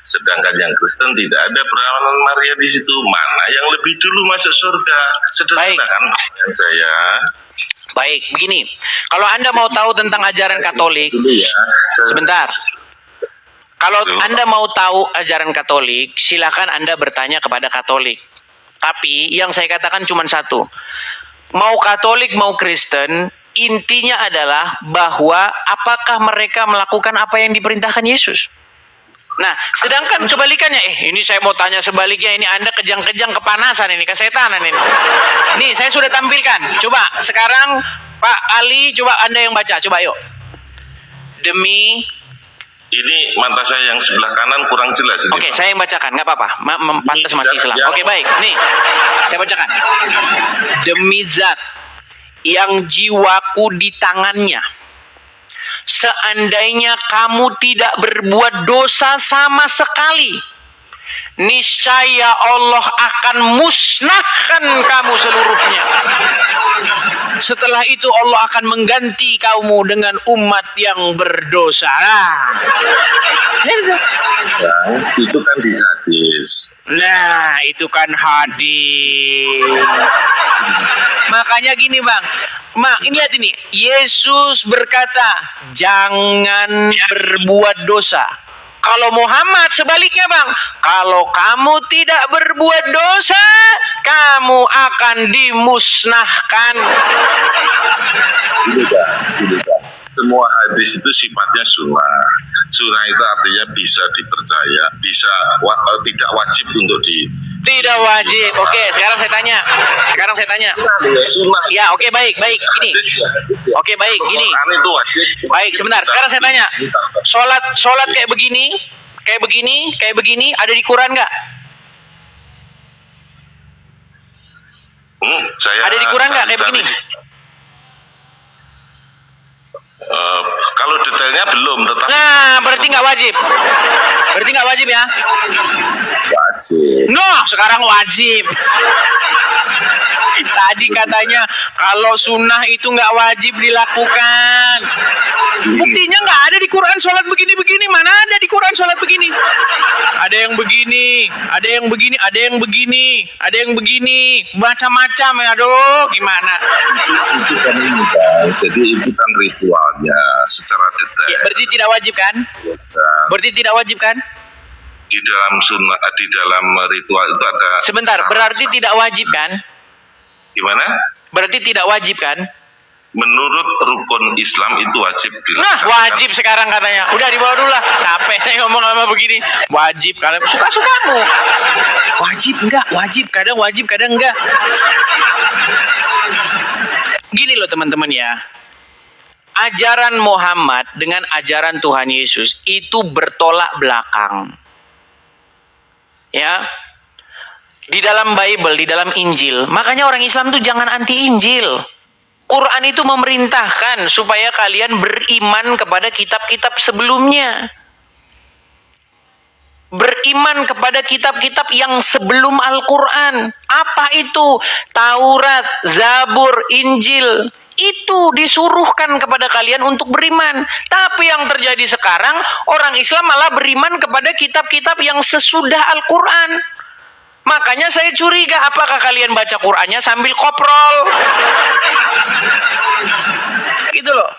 Speaker 5: Sedangkan yang Kristen tidak ada peranan Maria di situ. Mana yang lebih dulu masuk surga? Sederhana kan pertanyaan saya.
Speaker 1: Baik, begini. Kalau Anda mau tahu tentang ajaran Katolik, sebentar. Kalau Anda mau tahu ajaran Katolik, silakan Anda bertanya kepada Katolik. Tapi yang saya katakan cuma satu. Mau Katolik, mau Kristen, intinya adalah bahwa apakah mereka melakukan apa yang diperintahkan Yesus. Nah, sedangkan kebalikannya, ini saya mau tanya sebaliknya, ini Anda kejang-kejang kepanasan ini, kesetanan ini. Nih, saya sudah tampilkan. Coba sekarang Pak Ali, coba Anda yang baca, coba yuk. Demi
Speaker 5: Ini mata saya yang sebelah kanan kurang jelas.
Speaker 1: Oke, saya yang bacakan, nggak apa-apa. Pantas masih Islam. Oke, baik. Nih, saya bacakan. Demi zat yang jiwaku di tangannya, seandainya kamu tidak berbuat dosa sama sekali, niscaya Allah akan musnahkan kamu seluruhnya. Setelah itu Allah akan mengganti kamu dengan umat yang berdosa.
Speaker 5: Itu kan di hadis.
Speaker 1: Nah, itu kan hadis. Makanya gini Bang, ini lihat ini. Yesus berkata, jangan berbuat dosa. Kalau Muhammad sebaliknya Bang, kalau kamu tidak berbuat dosa, kamu akan dimusnahkan.
Speaker 5: Ini kan. Semua hadis itu sifatnya sunnah. Sunnah itu artinya bisa dipercaya, tidak wajib untuk
Speaker 1: Tidak wajib. Oke, sekarang saya tanya.
Speaker 5: Sunnah.
Speaker 1: Ya, oke, baik. Gini. Oke, baik, gini.
Speaker 5: Itu wajib.
Speaker 1: Baik, sebentar. Sekarang saya tanya. Sholat kayak begini, ada di Quran nggak? Ada di Quran nggak kayak begini?
Speaker 5: Kalau detailnya belum, tetapi
Speaker 1: Nah, berarti nggak wajib. Ya?
Speaker 5: wajib.
Speaker 1: Sekarang wajib. Tadi katanya kalau sunnah itu nggak wajib dilakukan. Buktinya nggak ada di Quran sholat begini-begini. Mana ada di Quran sholat begini? Ada yang begini, ada yang begini, ada yang begini, ada yang begini, macam-macam. Aduh, gimana?
Speaker 5: Itu kan ini kan. Jadi itu kan ritualnya secara detail.
Speaker 1: Ya, berarti tidak wajib kan?
Speaker 5: Dan
Speaker 1: Berarti tidak wajib kan?
Speaker 5: di dalam sunnah, di dalam ritual itu ada.
Speaker 1: Sebentar, berarti tidak wajib kan?
Speaker 5: Gimana?
Speaker 1: Berarti tidak wajib kan?
Speaker 5: Menurut rukun Islam itu wajib
Speaker 1: Nah,
Speaker 5: dilaksanakan.
Speaker 1: wajib sekarang katanya. Udah dibawa dulu lah. Capek saya ngomong sama begini. Wajib kalian suka-sukamu. Wajib enggak? Wajib kadang enggak. Gini loh teman-teman ya. Ajaran Muhammad dengan ajaran Tuhan Yesus itu bertolak belakang. Ya. Di dalam Bible, di dalam Injil. Makanya orang Islam tuh jangan anti Injil. Quran itu memerintahkan supaya kalian beriman kepada kitab-kitab sebelumnya. Beriman kepada kitab-kitab yang sebelum Al-Quran. Apa itu? Taurat, Zabur, Injil. Itu disuruhkan kepada kalian untuk beriman. Tapi yang terjadi sekarang, orang Islam malah beriman kepada kitab-kitab yang sesudah Al-Quran. Makanya saya curiga, apakah kalian baca Qurannya sambil koprol? Gitu loh.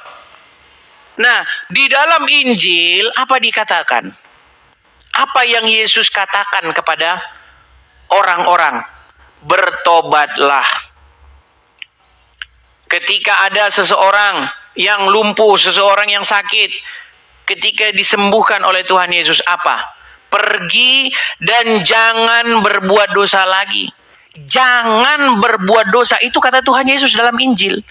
Speaker 1: Nah, di dalam Injil apa dikatakan? Apa yang Yesus katakan kepada orang-orang? Bertobatlah. Ketika ada seseorang yang lumpuh, seseorang yang sakit, ketika disembuhkan oleh Tuhan Yesus, apa? Pergi dan jangan berbuat dosa lagi. Jangan berbuat dosa. Itu kata Tuhan Yesus dalam Injil.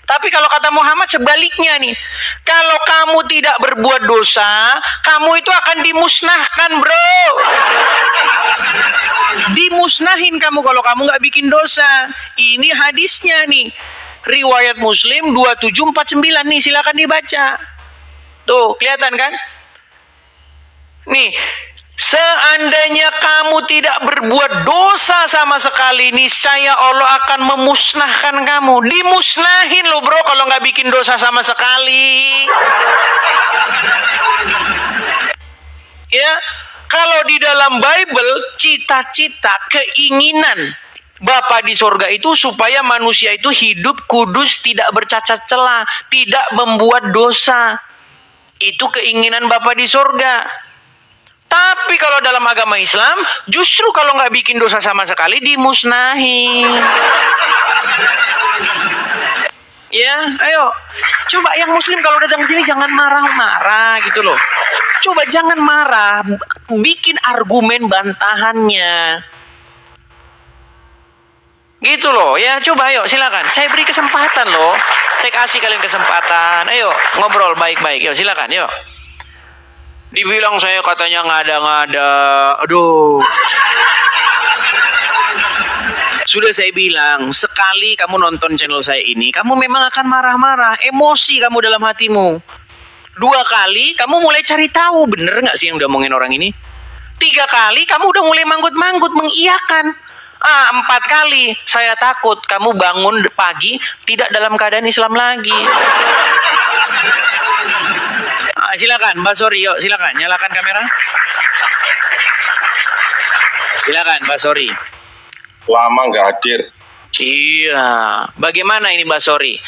Speaker 1: Tapi kalau kata Muhammad sebaliknya nih. Kalau kamu tidak berbuat dosa, kamu itu akan dimusnahkan, bro. Dimusnahin kamu kalau kamu nggak bikin dosa. Ini hadisnya nih. Riwayat Muslim 2749 nih, silakan dibaca. Tuh, kelihatan kan? Nih, seandainya kamu tidak berbuat dosa sama sekali, niscaya Allah akan memusnahkan kamu. Dimusnahin lo, bro, kalau nggak bikin dosa sama sekali. Ya, kalau di dalam Bible, cita-cita, keinginan Bapa di sorga itu supaya manusia itu hidup kudus, tidak bercacat celah, tidak membuat dosa. Itu keinginan Bapa di sorga. Tapi kalau dalam agama Islam, justru kalau nggak bikin dosa sama sekali, dimusnahin. Ya, ayo. Coba yang Muslim kalau datang sini jangan marah-marah gitu loh. Coba jangan marah, bikin argumen bantahannya. Gitu loh, ya coba ayo silakan. Saya beri kesempatan loh. Saya kasih kalian kesempatan. Ayo ngobrol baik-baik. Yuk silakan, yuk. Dibilang saya katanya ngada-ngada. Aduh. Sudah saya bilang, sekali kamu nonton channel saya ini, kamu memang akan marah-marah, emosi kamu dalam hatimu. 2 kali, kamu mulai cari tahu, bener nggak sih yang diomongin orang ini? 3 kali, kamu udah mulai manggut-manggut, mengiyakan. 4 kali, saya takut kamu bangun pagi tidak dalam keadaan Islam lagi. Silakan, Mbak Sori, yuk silakan, nyalakan kamera. Silakan, Mbak Sori.
Speaker 5: Lama nggak hadir.
Speaker 1: Iya, bagaimana ini Mbak Sori?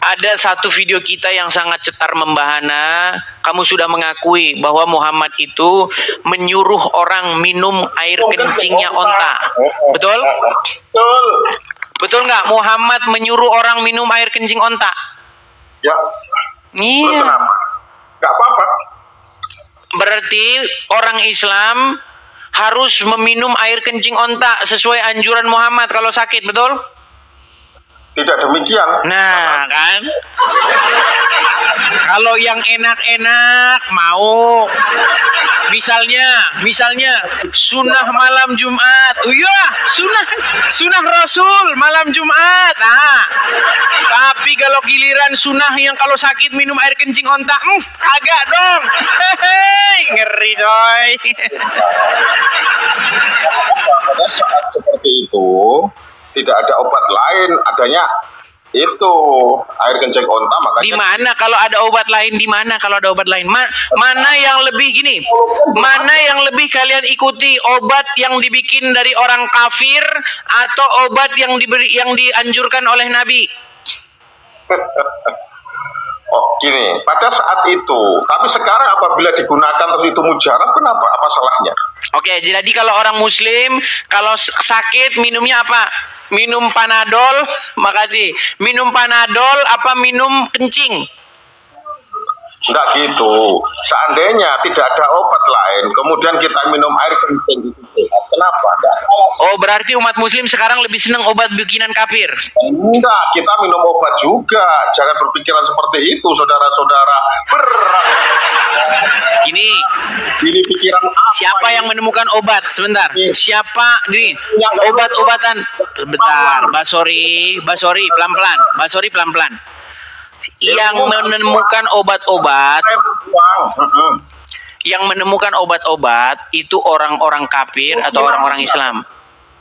Speaker 1: Ada satu video kita yang sangat cetar membahana. Kamu sudah mengakui bahwa Muhammad itu menyuruh orang minum air kencingnya onta. Betul?
Speaker 5: Betul.
Speaker 1: Betul nggak? Muhammad menyuruh orang minum air kencing onta.
Speaker 5: Ya. Terus
Speaker 1: Iya.
Speaker 5: kenapa? Nggak apa-apa.
Speaker 1: Berarti orang Islam harus meminum air kencing onta sesuai anjuran Muhammad kalau sakit, betul?
Speaker 5: Tidak demikian.
Speaker 1: Nah, kan? Kalau yang enak-enak mau. Misalnya sunnah malam Jumat. Oh iya, sunnah Rasul malam Jumat. Nah, tapi kalau giliran sunnah yang kalau sakit minum air kencing onta, agak dong. Hehehe, ngeri coy.
Speaker 5: Pada saat seperti itu tidak ada obat lain, adanya itu air kencing onta. Makanya
Speaker 1: Di mana kalau ada obat lain? Di mana kalau ada obat lain? Mana yang lebih gini? Mana yang lebih kalian ikuti? Obat yang dibikin dari orang kafir atau obat yang dianjurkan oleh Nabi?
Speaker 5: Oh gini, pada saat itu, tapi sekarang apabila digunakan terus itu mujarab, kenapa? Apa salahnya?
Speaker 1: Oke, jadi kalau orang Muslim kalau sakit minumnya apa? Minum Panadol, makasih. Minum Panadol apa minum kencing?
Speaker 5: Enggak gitu. Seandainya tidak ada obat lain, kemudian kita minum air kencing itu sehat. Kenapa? Enggak.
Speaker 1: Oh, berarti umat Muslim sekarang lebih senang obat bikinan kafir.
Speaker 5: Enggak, kita minum obat juga. Jangan berpikiran seperti itu, saudara-saudara. Berat.
Speaker 1: Gini,
Speaker 7: Ini pikiran apa?
Speaker 1: siapa yang menemukan obat? Sebentar. Siapa nih? Obat-obatan. Bentar, Basori, pelan-pelan. Basori pelan-pelan. Yang menemukan obat-obat, yang menemukan obat-obat itu orang-orang kafir atau orang-orang Islam?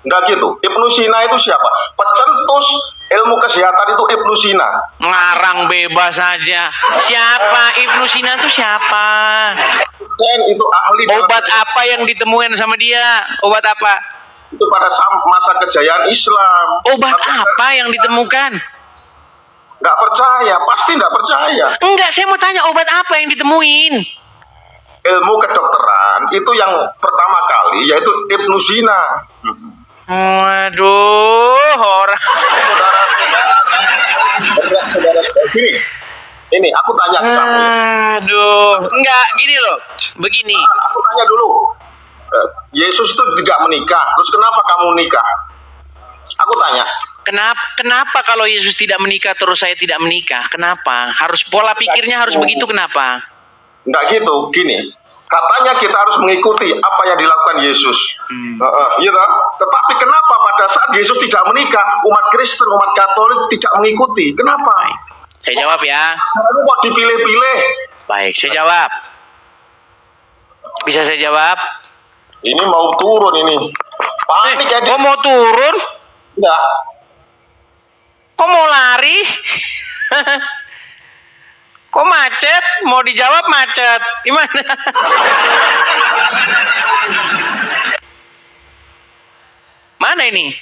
Speaker 7: Enggak gitu. Ibnu Sina itu siapa? Pencetus ilmu kesehatan itu Ibnu Sina.
Speaker 1: Ngarang bebas saja. Siapa Ibnu Sina itu siapa?
Speaker 7: Itu ahli dalam
Speaker 1: Obat apa yang ditemukan sama dia? Obat apa?
Speaker 7: itu pada masa kejayaan Islam.
Speaker 1: Obat apa yang ditemukan?
Speaker 7: Nggak percaya, pasti nggak percaya.
Speaker 1: Enggak, saya mau tanya obat apa yang ditemuin?
Speaker 7: Ilmu kedokteran itu yang pertama kali yaitu Ibnu Sina.
Speaker 1: Waduh, orang.
Speaker 7: Saudara, gini, ini aku tanya ke kamu.
Speaker 1: Aduh, enggak gini loh. Begini.
Speaker 7: Aku tanya dulu. Yesus itu tidak menikah, terus kenapa kamu nikah? Aku tanya.
Speaker 1: Kenapa kalau Yesus tidak menikah terus saya tidak menikah? Kenapa? Harus pola pikirnya harus begitu, kenapa?
Speaker 7: Enggak gitu, gini. Katanya kita harus mengikuti apa yang dilakukan Yesus. Iya toh? Tetapi kenapa pada saat Yesus tidak menikah, umat Kristen, umat Katolik tidak mengikuti? Kenapa?
Speaker 1: Saya jawab ya.
Speaker 7: Karena kok dipilih-pilih?
Speaker 1: Baik, saya jawab. Bisa saya jawab?
Speaker 7: Ini mau turun ini. Panik ya.
Speaker 1: Kok mau turun?
Speaker 7: Enggak.
Speaker 1: Kok mau lari? Kok macet? Mau dijawab macet. Gimana? Mana ini?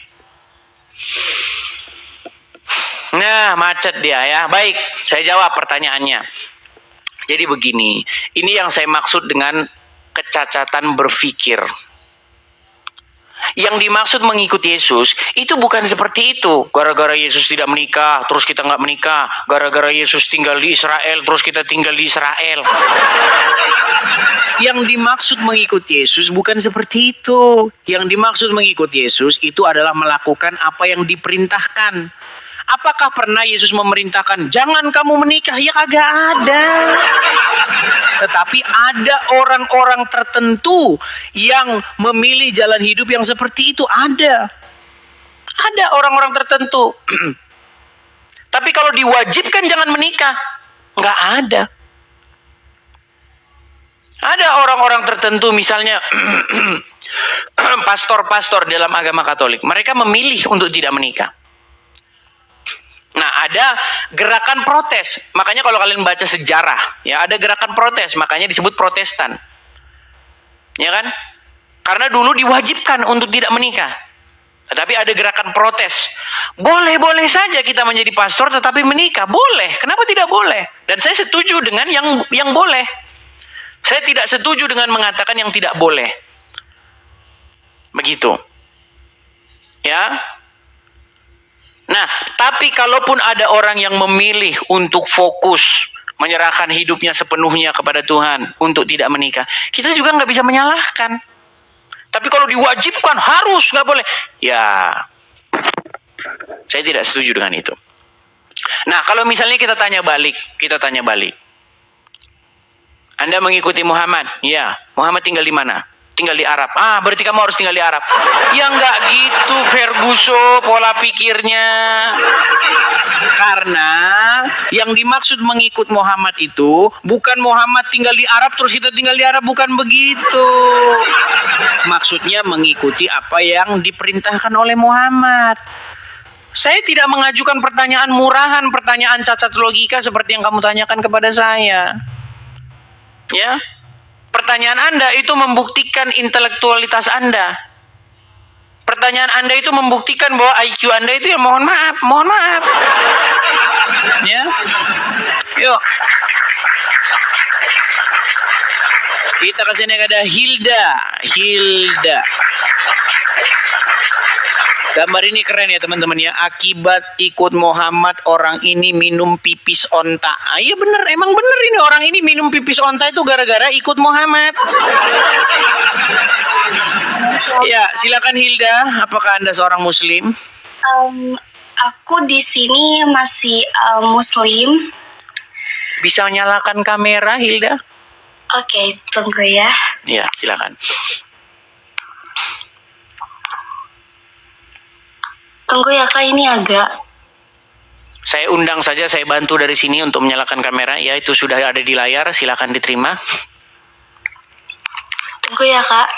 Speaker 1: Nah, macet dia ya. Baik, saya jawab pertanyaannya. Jadi begini, ini yang saya maksud dengan kecacatan berpikir. Yang dimaksud mengikuti Yesus itu bukan seperti itu. Gara-gara Yesus tidak menikah, terus kita nggak menikah. Gara-gara Yesus tinggal di Israel, terus kita tinggal di Israel. Yang dimaksud mengikuti Yesus bukan seperti itu. Yang dimaksud mengikuti Yesus itu adalah melakukan apa yang diperintahkan. Apakah pernah Yesus memerintahkan jangan kamu menikah? Ya kagak ada. Tetapi ada orang-orang tertentu yang memilih jalan hidup yang seperti itu. Ada orang-orang tertentu. Tapi kalau diwajibkan jangan menikah, nggak ada. Ada orang-orang tertentu, misalnya pastor-pastor dalam agama Katolik, mereka memilih untuk tidak menikah. Nah, ada gerakan protes. Makanya kalau kalian baca sejarah, ya ada gerakan protes, makanya disebut Protestan. Ya kan? Karena dulu diwajibkan untuk tidak menikah. Tetapi ada gerakan protes. Boleh-boleh saja kita menjadi pastor tetapi menikah. Boleh. Kenapa tidak boleh? Dan saya setuju dengan yang boleh. Saya tidak setuju dengan mengatakan yang tidak boleh. Begitu. Ya. Nah, tapi kalaupun ada orang yang memilih untuk fokus menyerahkan hidupnya sepenuhnya kepada Tuhan untuk tidak menikah, kita juga nggak bisa menyalahkan. Tapi kalau diwajibkan harus, nggak boleh. Ya, saya tidak setuju dengan itu. Nah, kalau misalnya kita tanya balik. Anda mengikuti Muhammad? Ya, Muhammad tinggal di mana? Tinggal di Arab. Berarti kamu harus tinggal di Arab. Ya nggak gitu, Ferguson, pola pikirnya. Karena yang dimaksud mengikut Muhammad itu bukan Muhammad tinggal di Arab terus kita tinggal di Arab, bukan begitu. Maksudnya mengikuti apa yang diperintahkan oleh Muhammad. Saya tidak mengajukan pertanyaan murahan, pertanyaan cacat logika seperti yang kamu tanyakan kepada saya. Ya. Pertanyaan Anda itu membuktikan intelektualitas Anda. Pertanyaan Anda itu membuktikan bahwa IQ Anda itu ya mohon maaf. Ya. Yuk. Kita kesini ada Hilda. Gambar ini keren ya teman-teman ya. Akibat ikut Muhammad orang ini minum pipis onta. Iya bener, emang bener ini orang ini minum pipis onta itu gara-gara ikut Muhammad. Ya, silakan Hilda. Apakah Anda seorang Muslim?
Speaker 8: Aku di sini masih Muslim.
Speaker 1: Bisa menyalakan kamera, Hilda?
Speaker 8: Oke, tunggu ya.
Speaker 1: Ya, silakan.
Speaker 8: Tunggu ya Kak, ini agak...
Speaker 1: Saya undang saja, saya bantu dari sini untuk menyalakan kamera. Ya, itu sudah ada di layar, silakan diterima.
Speaker 8: Tunggu ya Kak.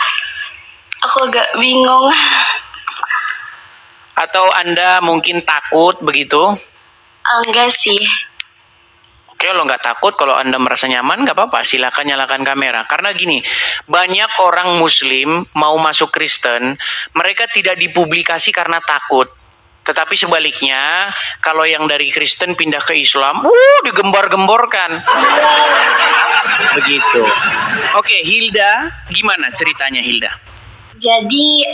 Speaker 8: Aku agak bingung.
Speaker 1: Atau Anda mungkin takut begitu?
Speaker 8: Enggak sih.
Speaker 1: Oke, kalau nggak takut, kalau Anda merasa nyaman, nggak apa-apa, silakan nyalakan kamera. Karena gini, banyak orang Muslim mau masuk Kristen, mereka tidak dipublikasi karena takut. Tetapi sebaliknya, kalau yang dari Kristen pindah ke Islam, digembar-gemborkan. Begitu. Oke, Hilda, gimana ceritanya Hilda?
Speaker 8: Jadi,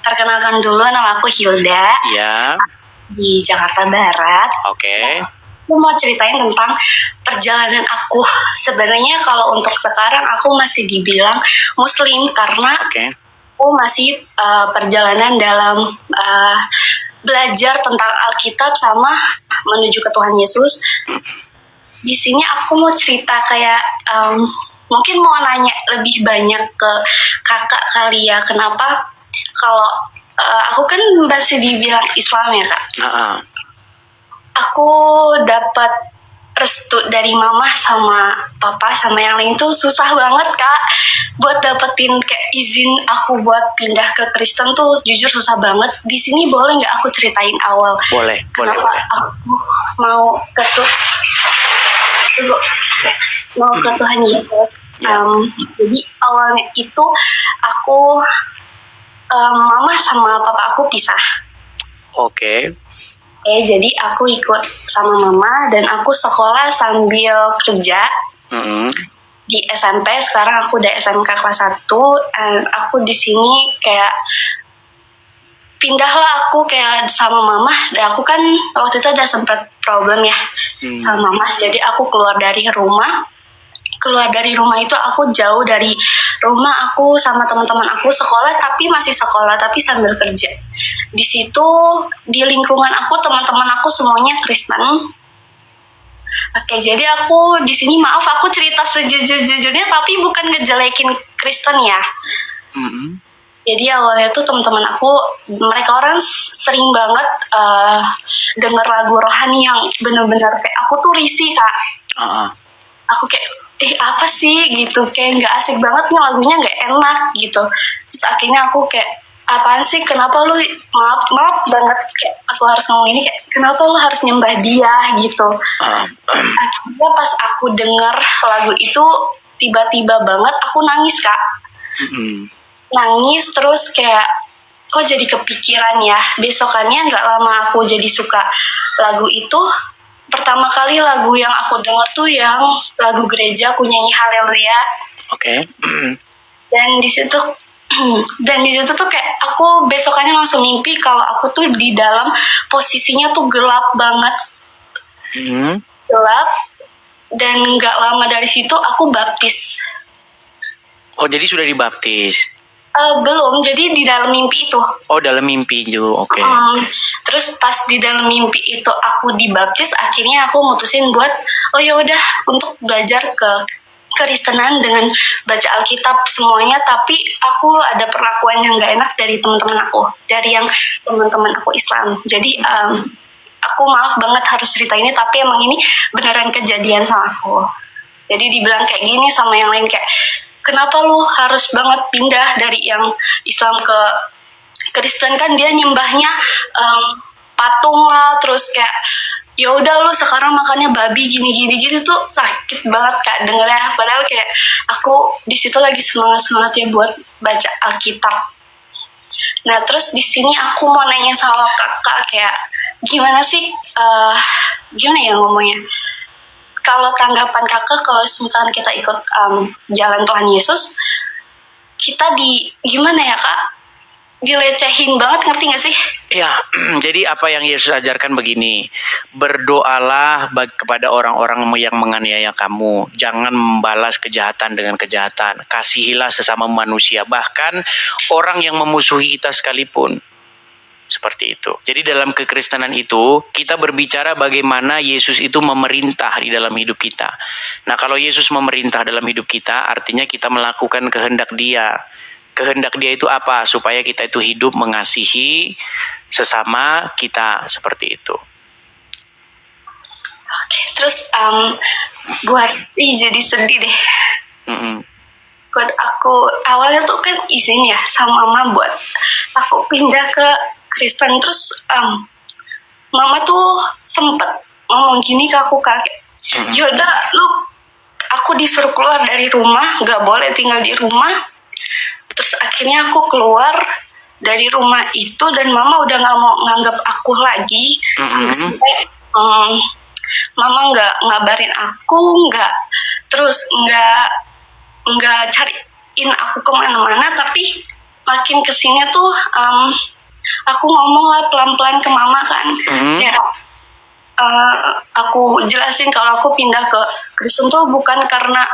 Speaker 8: perkenalkan dulu, nama aku Hilda.
Speaker 1: Ya,
Speaker 8: Di Jakarta Barat.
Speaker 1: oke.
Speaker 8: Aku mau ceritain tentang perjalanan aku. Sebenarnya kalau untuk sekarang aku masih dibilang Muslim karena
Speaker 1: Oke.
Speaker 8: aku masih perjalanan dalam belajar tentang Alkitab sama menuju ke Tuhan Yesus. Di sini aku mau cerita kayak mungkin mau nanya lebih banyak ke kakak kali ya, kenapa kalau aku kan masih dibilang Islam ya Kak. Aku dapat restu dari mama sama papa sama yang lain tuh susah banget Kak buat dapetin kayak izin aku buat pindah ke Kristen tuh jujur susah banget. Di sini boleh nggak aku ceritain awal
Speaker 1: Boleh.
Speaker 8: kenapa aku mau ke Tuhan Yesus. Jadi awalnya itu aku mama sama papa aku pisah.
Speaker 1: Oke.
Speaker 8: Jadi aku ikut sama mama dan aku sekolah sambil kerja di SMP. Sekarang aku udah SMK kelas 1. Aku di sini kayak pindahlah aku kayak sama mama. Dan aku kan waktu itu ada sempat problem ya sama mama. Jadi aku keluar dari rumah. Keluar dari rumah itu aku jauh dari rumah, aku sama teman-teman aku sekolah tapi masih sekolah tapi sambil kerja. Di situ di lingkungan aku teman-teman aku semuanya Kristen. Oke, jadi aku di sini maaf aku cerita sejujur-jujurnya tapi bukan ngejelekin Kristen ya. Jadi awalnya tuh teman-teman aku mereka orang sering banget denger lagu rohani yang bener-bener kayak aku tuh risih Kak. Aku kayak apa sih gitu, kayak nggak asik banget nih lagunya, nggak enak gitu. Terus akhirnya aku kayak apaan sih, kenapa lu maaf banget kayak aku harus ngomong ini, kayak kenapa lu harus nyembah dia gitu. Akhirnya pas aku denger lagu itu tiba-tiba banget aku nangis Kak. Nangis terus kayak kok jadi kepikiran ya. Besokannya nggak lama aku jadi suka lagu itu. Pertama kali lagu yang aku denger tuh yang lagu gereja, aku nyanyi Haleluya.
Speaker 1: Oke.
Speaker 8: Dan di situ tuh kayak aku besokannya langsung mimpi kalau aku tuh di dalam posisinya tuh gelap banget. Gelap, dan nggak lama dari situ aku baptis.
Speaker 1: Oh, jadi sudah dibaptis?
Speaker 8: Belum, jadi di dalam mimpi itu.
Speaker 1: Oh, dalam mimpi juga, oke.
Speaker 8: Terus pas di dalam mimpi itu aku dibaptis, akhirnya aku mutusin buat oh ya udah untuk belajar ke Kristenan dengan baca Alkitab semuanya. Tapi aku ada perlakuan yang gak enak dari teman-teman aku, dari yang teman-teman aku Islam. Jadi aku maaf banget harus cerita ini, tapi emang ini beneran kejadian sama aku. Jadi dibilang kayak gini sama yang lain kayak, kenapa lu harus banget pindah dari yang Islam ke Kristen, kan dia nyembahnya patung lah, terus kayak ya udah lu sekarang makannya babi gini tuh sakit banget Kak dengernya. Padahal kayak aku di situ lagi semangat ya buat baca Alkitab. Nah terus di sini aku mau nanya sama kakak kayak gimana sih gimana ya ngomongnya, kalau tanggapan kakak kalau misalkan kita ikut jalan Tuhan Yesus, kita gimana ya Kak, dilecehin banget, ngerti gak sih?
Speaker 1: Ya, jadi apa yang Yesus ajarkan begini, berdoalah kepada orang-orang yang menganiaya kamu, jangan membalas kejahatan dengan kejahatan, kasihilah sesama manusia, bahkan orang yang memusuhi kita sekalipun. Seperti itu. Jadi dalam kekristenan itu, kita berbicara bagaimana Yesus itu memerintah di dalam hidup kita. Nah, kalau Yesus memerintah dalam hidup kita, artinya kita melakukan kehendak Dia. Kehendak Dia itu apa? Supaya kita itu hidup mengasihi sesama kita, seperti itu.
Speaker 8: Oke, terus jadi sedih deh. Buat aku awalnya tuh kan izin ya sama mama buat aku pindah ke Kristen, terus mama tuh sempet ngomong gini ke aku, kayak yaudah aku disuruh keluar dari rumah, gak boleh tinggal di rumah. Terus akhirnya aku keluar dari rumah itu dan mama udah gak mau nganggap aku lagi. Sampai mama gak ngabarin aku, terus nggak cariin aku kemana-mana. Tapi makin kesini tuh aku ngomong lah pelan-pelan ke mama kan, ya aku jelasin kalau aku pindah ke Kristen tuh bukan karena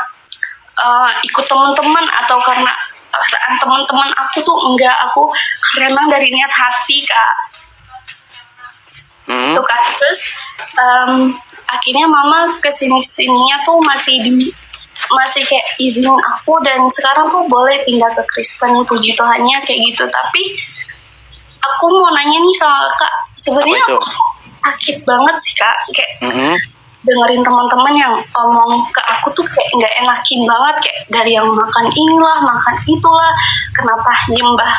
Speaker 8: ikut teman-teman atau karena perasaan teman-teman aku tuh enggak, aku karena dari niat hati Kak. Itu kan. Terus akhirnya mama kesini-sininya tuh masih kayak izinin aku, dan sekarang tuh boleh pindah ke Kristen, puji Tuhannya kayak gitu. Tapi aku mau nanya nih sama Kak, sebenarnya aku sakit banget sih Kak, kayak dengerin teman-teman yang ngomong ke aku tuh kayak nggak enakin banget, kayak dari yang makan inilah, makan itulah, kenapa nyembah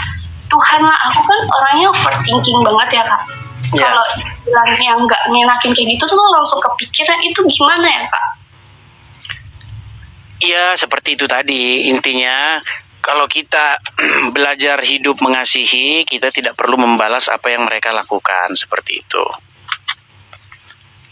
Speaker 8: Tuhan lah. Aku kan orangnya overthinking banget ya Kak. Kalau bilang yang nggak ngenakin kayak gitu tuh langsung kepikiran, itu gimana ya Kak?
Speaker 1: Iya, seperti itu tadi. Intinya, kalau kita belajar hidup mengasihi, kita tidak perlu membalas apa yang mereka lakukan. Seperti itu.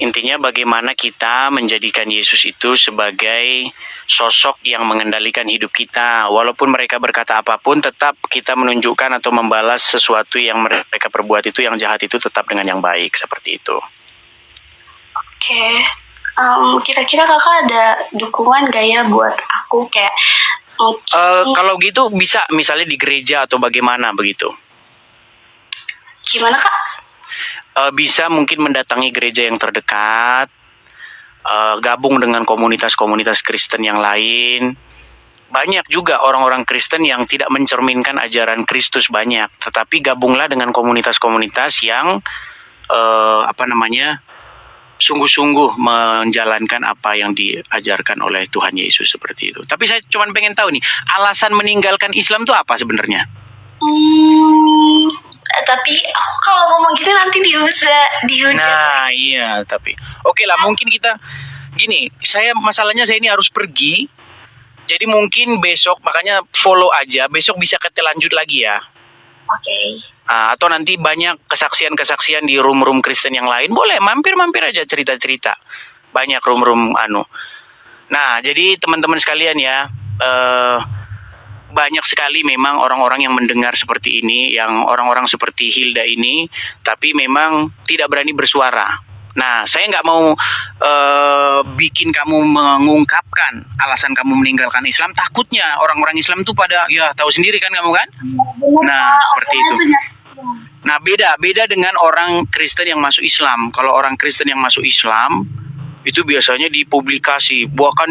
Speaker 1: Intinya bagaimana kita menjadikan Yesus itu sebagai sosok yang mengendalikan hidup kita. Walaupun mereka berkata apapun, tetap kita menunjukkan atau membalas sesuatu yang mereka perbuat itu, yang jahat itu tetap dengan yang baik. Seperti itu.
Speaker 8: Oke. Kira-kira Kakak ada dukungan gak ya buat aku kayak
Speaker 1: kalau gitu bisa misalnya di gereja atau bagaimana begitu?
Speaker 8: Gimana Kak?
Speaker 1: Bisa mungkin mendatangi gereja yang terdekat, gabung dengan komunitas-komunitas Kristen yang lain. Banyak juga orang-orang Kristen yang tidak mencerminkan ajaran Kristus banyak, tetapi gabunglah dengan komunitas-komunitas yang sungguh-sungguh menjalankan apa yang diajarkan oleh Tuhan Yesus, seperti itu. Tapi saya cuma pengen tahu nih, alasan meninggalkan Islam itu apa sebenarnya?
Speaker 8: Tapi aku kalau ngomong gitu nanti dihujat.
Speaker 1: Nah iya, tapi oke lah, mungkin kita gini, masalahnya saya ini harus pergi, jadi mungkin besok, makanya follow aja, besok bisa kita lanjut lagi ya.
Speaker 8: Oke.
Speaker 1: Atau nanti banyak kesaksian-kesaksian di room-room Kristen yang lain, boleh mampir-mampir aja cerita-cerita. Banyak room-room Nah, jadi teman-teman sekalian ya, banyak sekali memang orang-orang yang mendengar seperti ini, yang orang-orang seperti Hilda ini, tapi memang tidak berani bersuara. Nah, saya nggak mau bikin kamu mengungkapkan alasan kamu meninggalkan Islam. Takutnya orang-orang Islam tuh pada, ya tahu sendiri kan kamu kan? Nah, seperti itu. Nah, beda dengan orang Kristen yang masuk Islam. Kalau orang Kristen yang masuk Islam itu biasanya dipublikasi, bahkan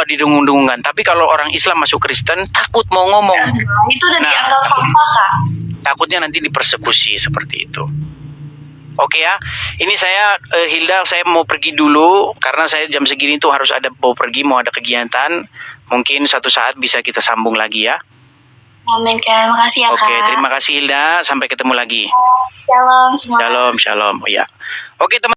Speaker 1: didengung-dengungkan. Tapi kalau orang Islam masuk Kristen takut mau ngomong.
Speaker 8: Itu udah dianggap sampah Kak.
Speaker 1: Takutnya nanti dipersekusi, seperti itu. Oke ya, ini saya Hilda, saya mau pergi dulu karena saya jam segini tuh harus mau ada kegiatan. Mungkin suatu saat bisa kita sambung lagi ya.
Speaker 8: Amin Kak, makasih ya Kak.
Speaker 1: Oke, terima kasih Hilda, sampai ketemu lagi.
Speaker 8: Shalom semua.
Speaker 1: Shalom. Ya. Oke teman.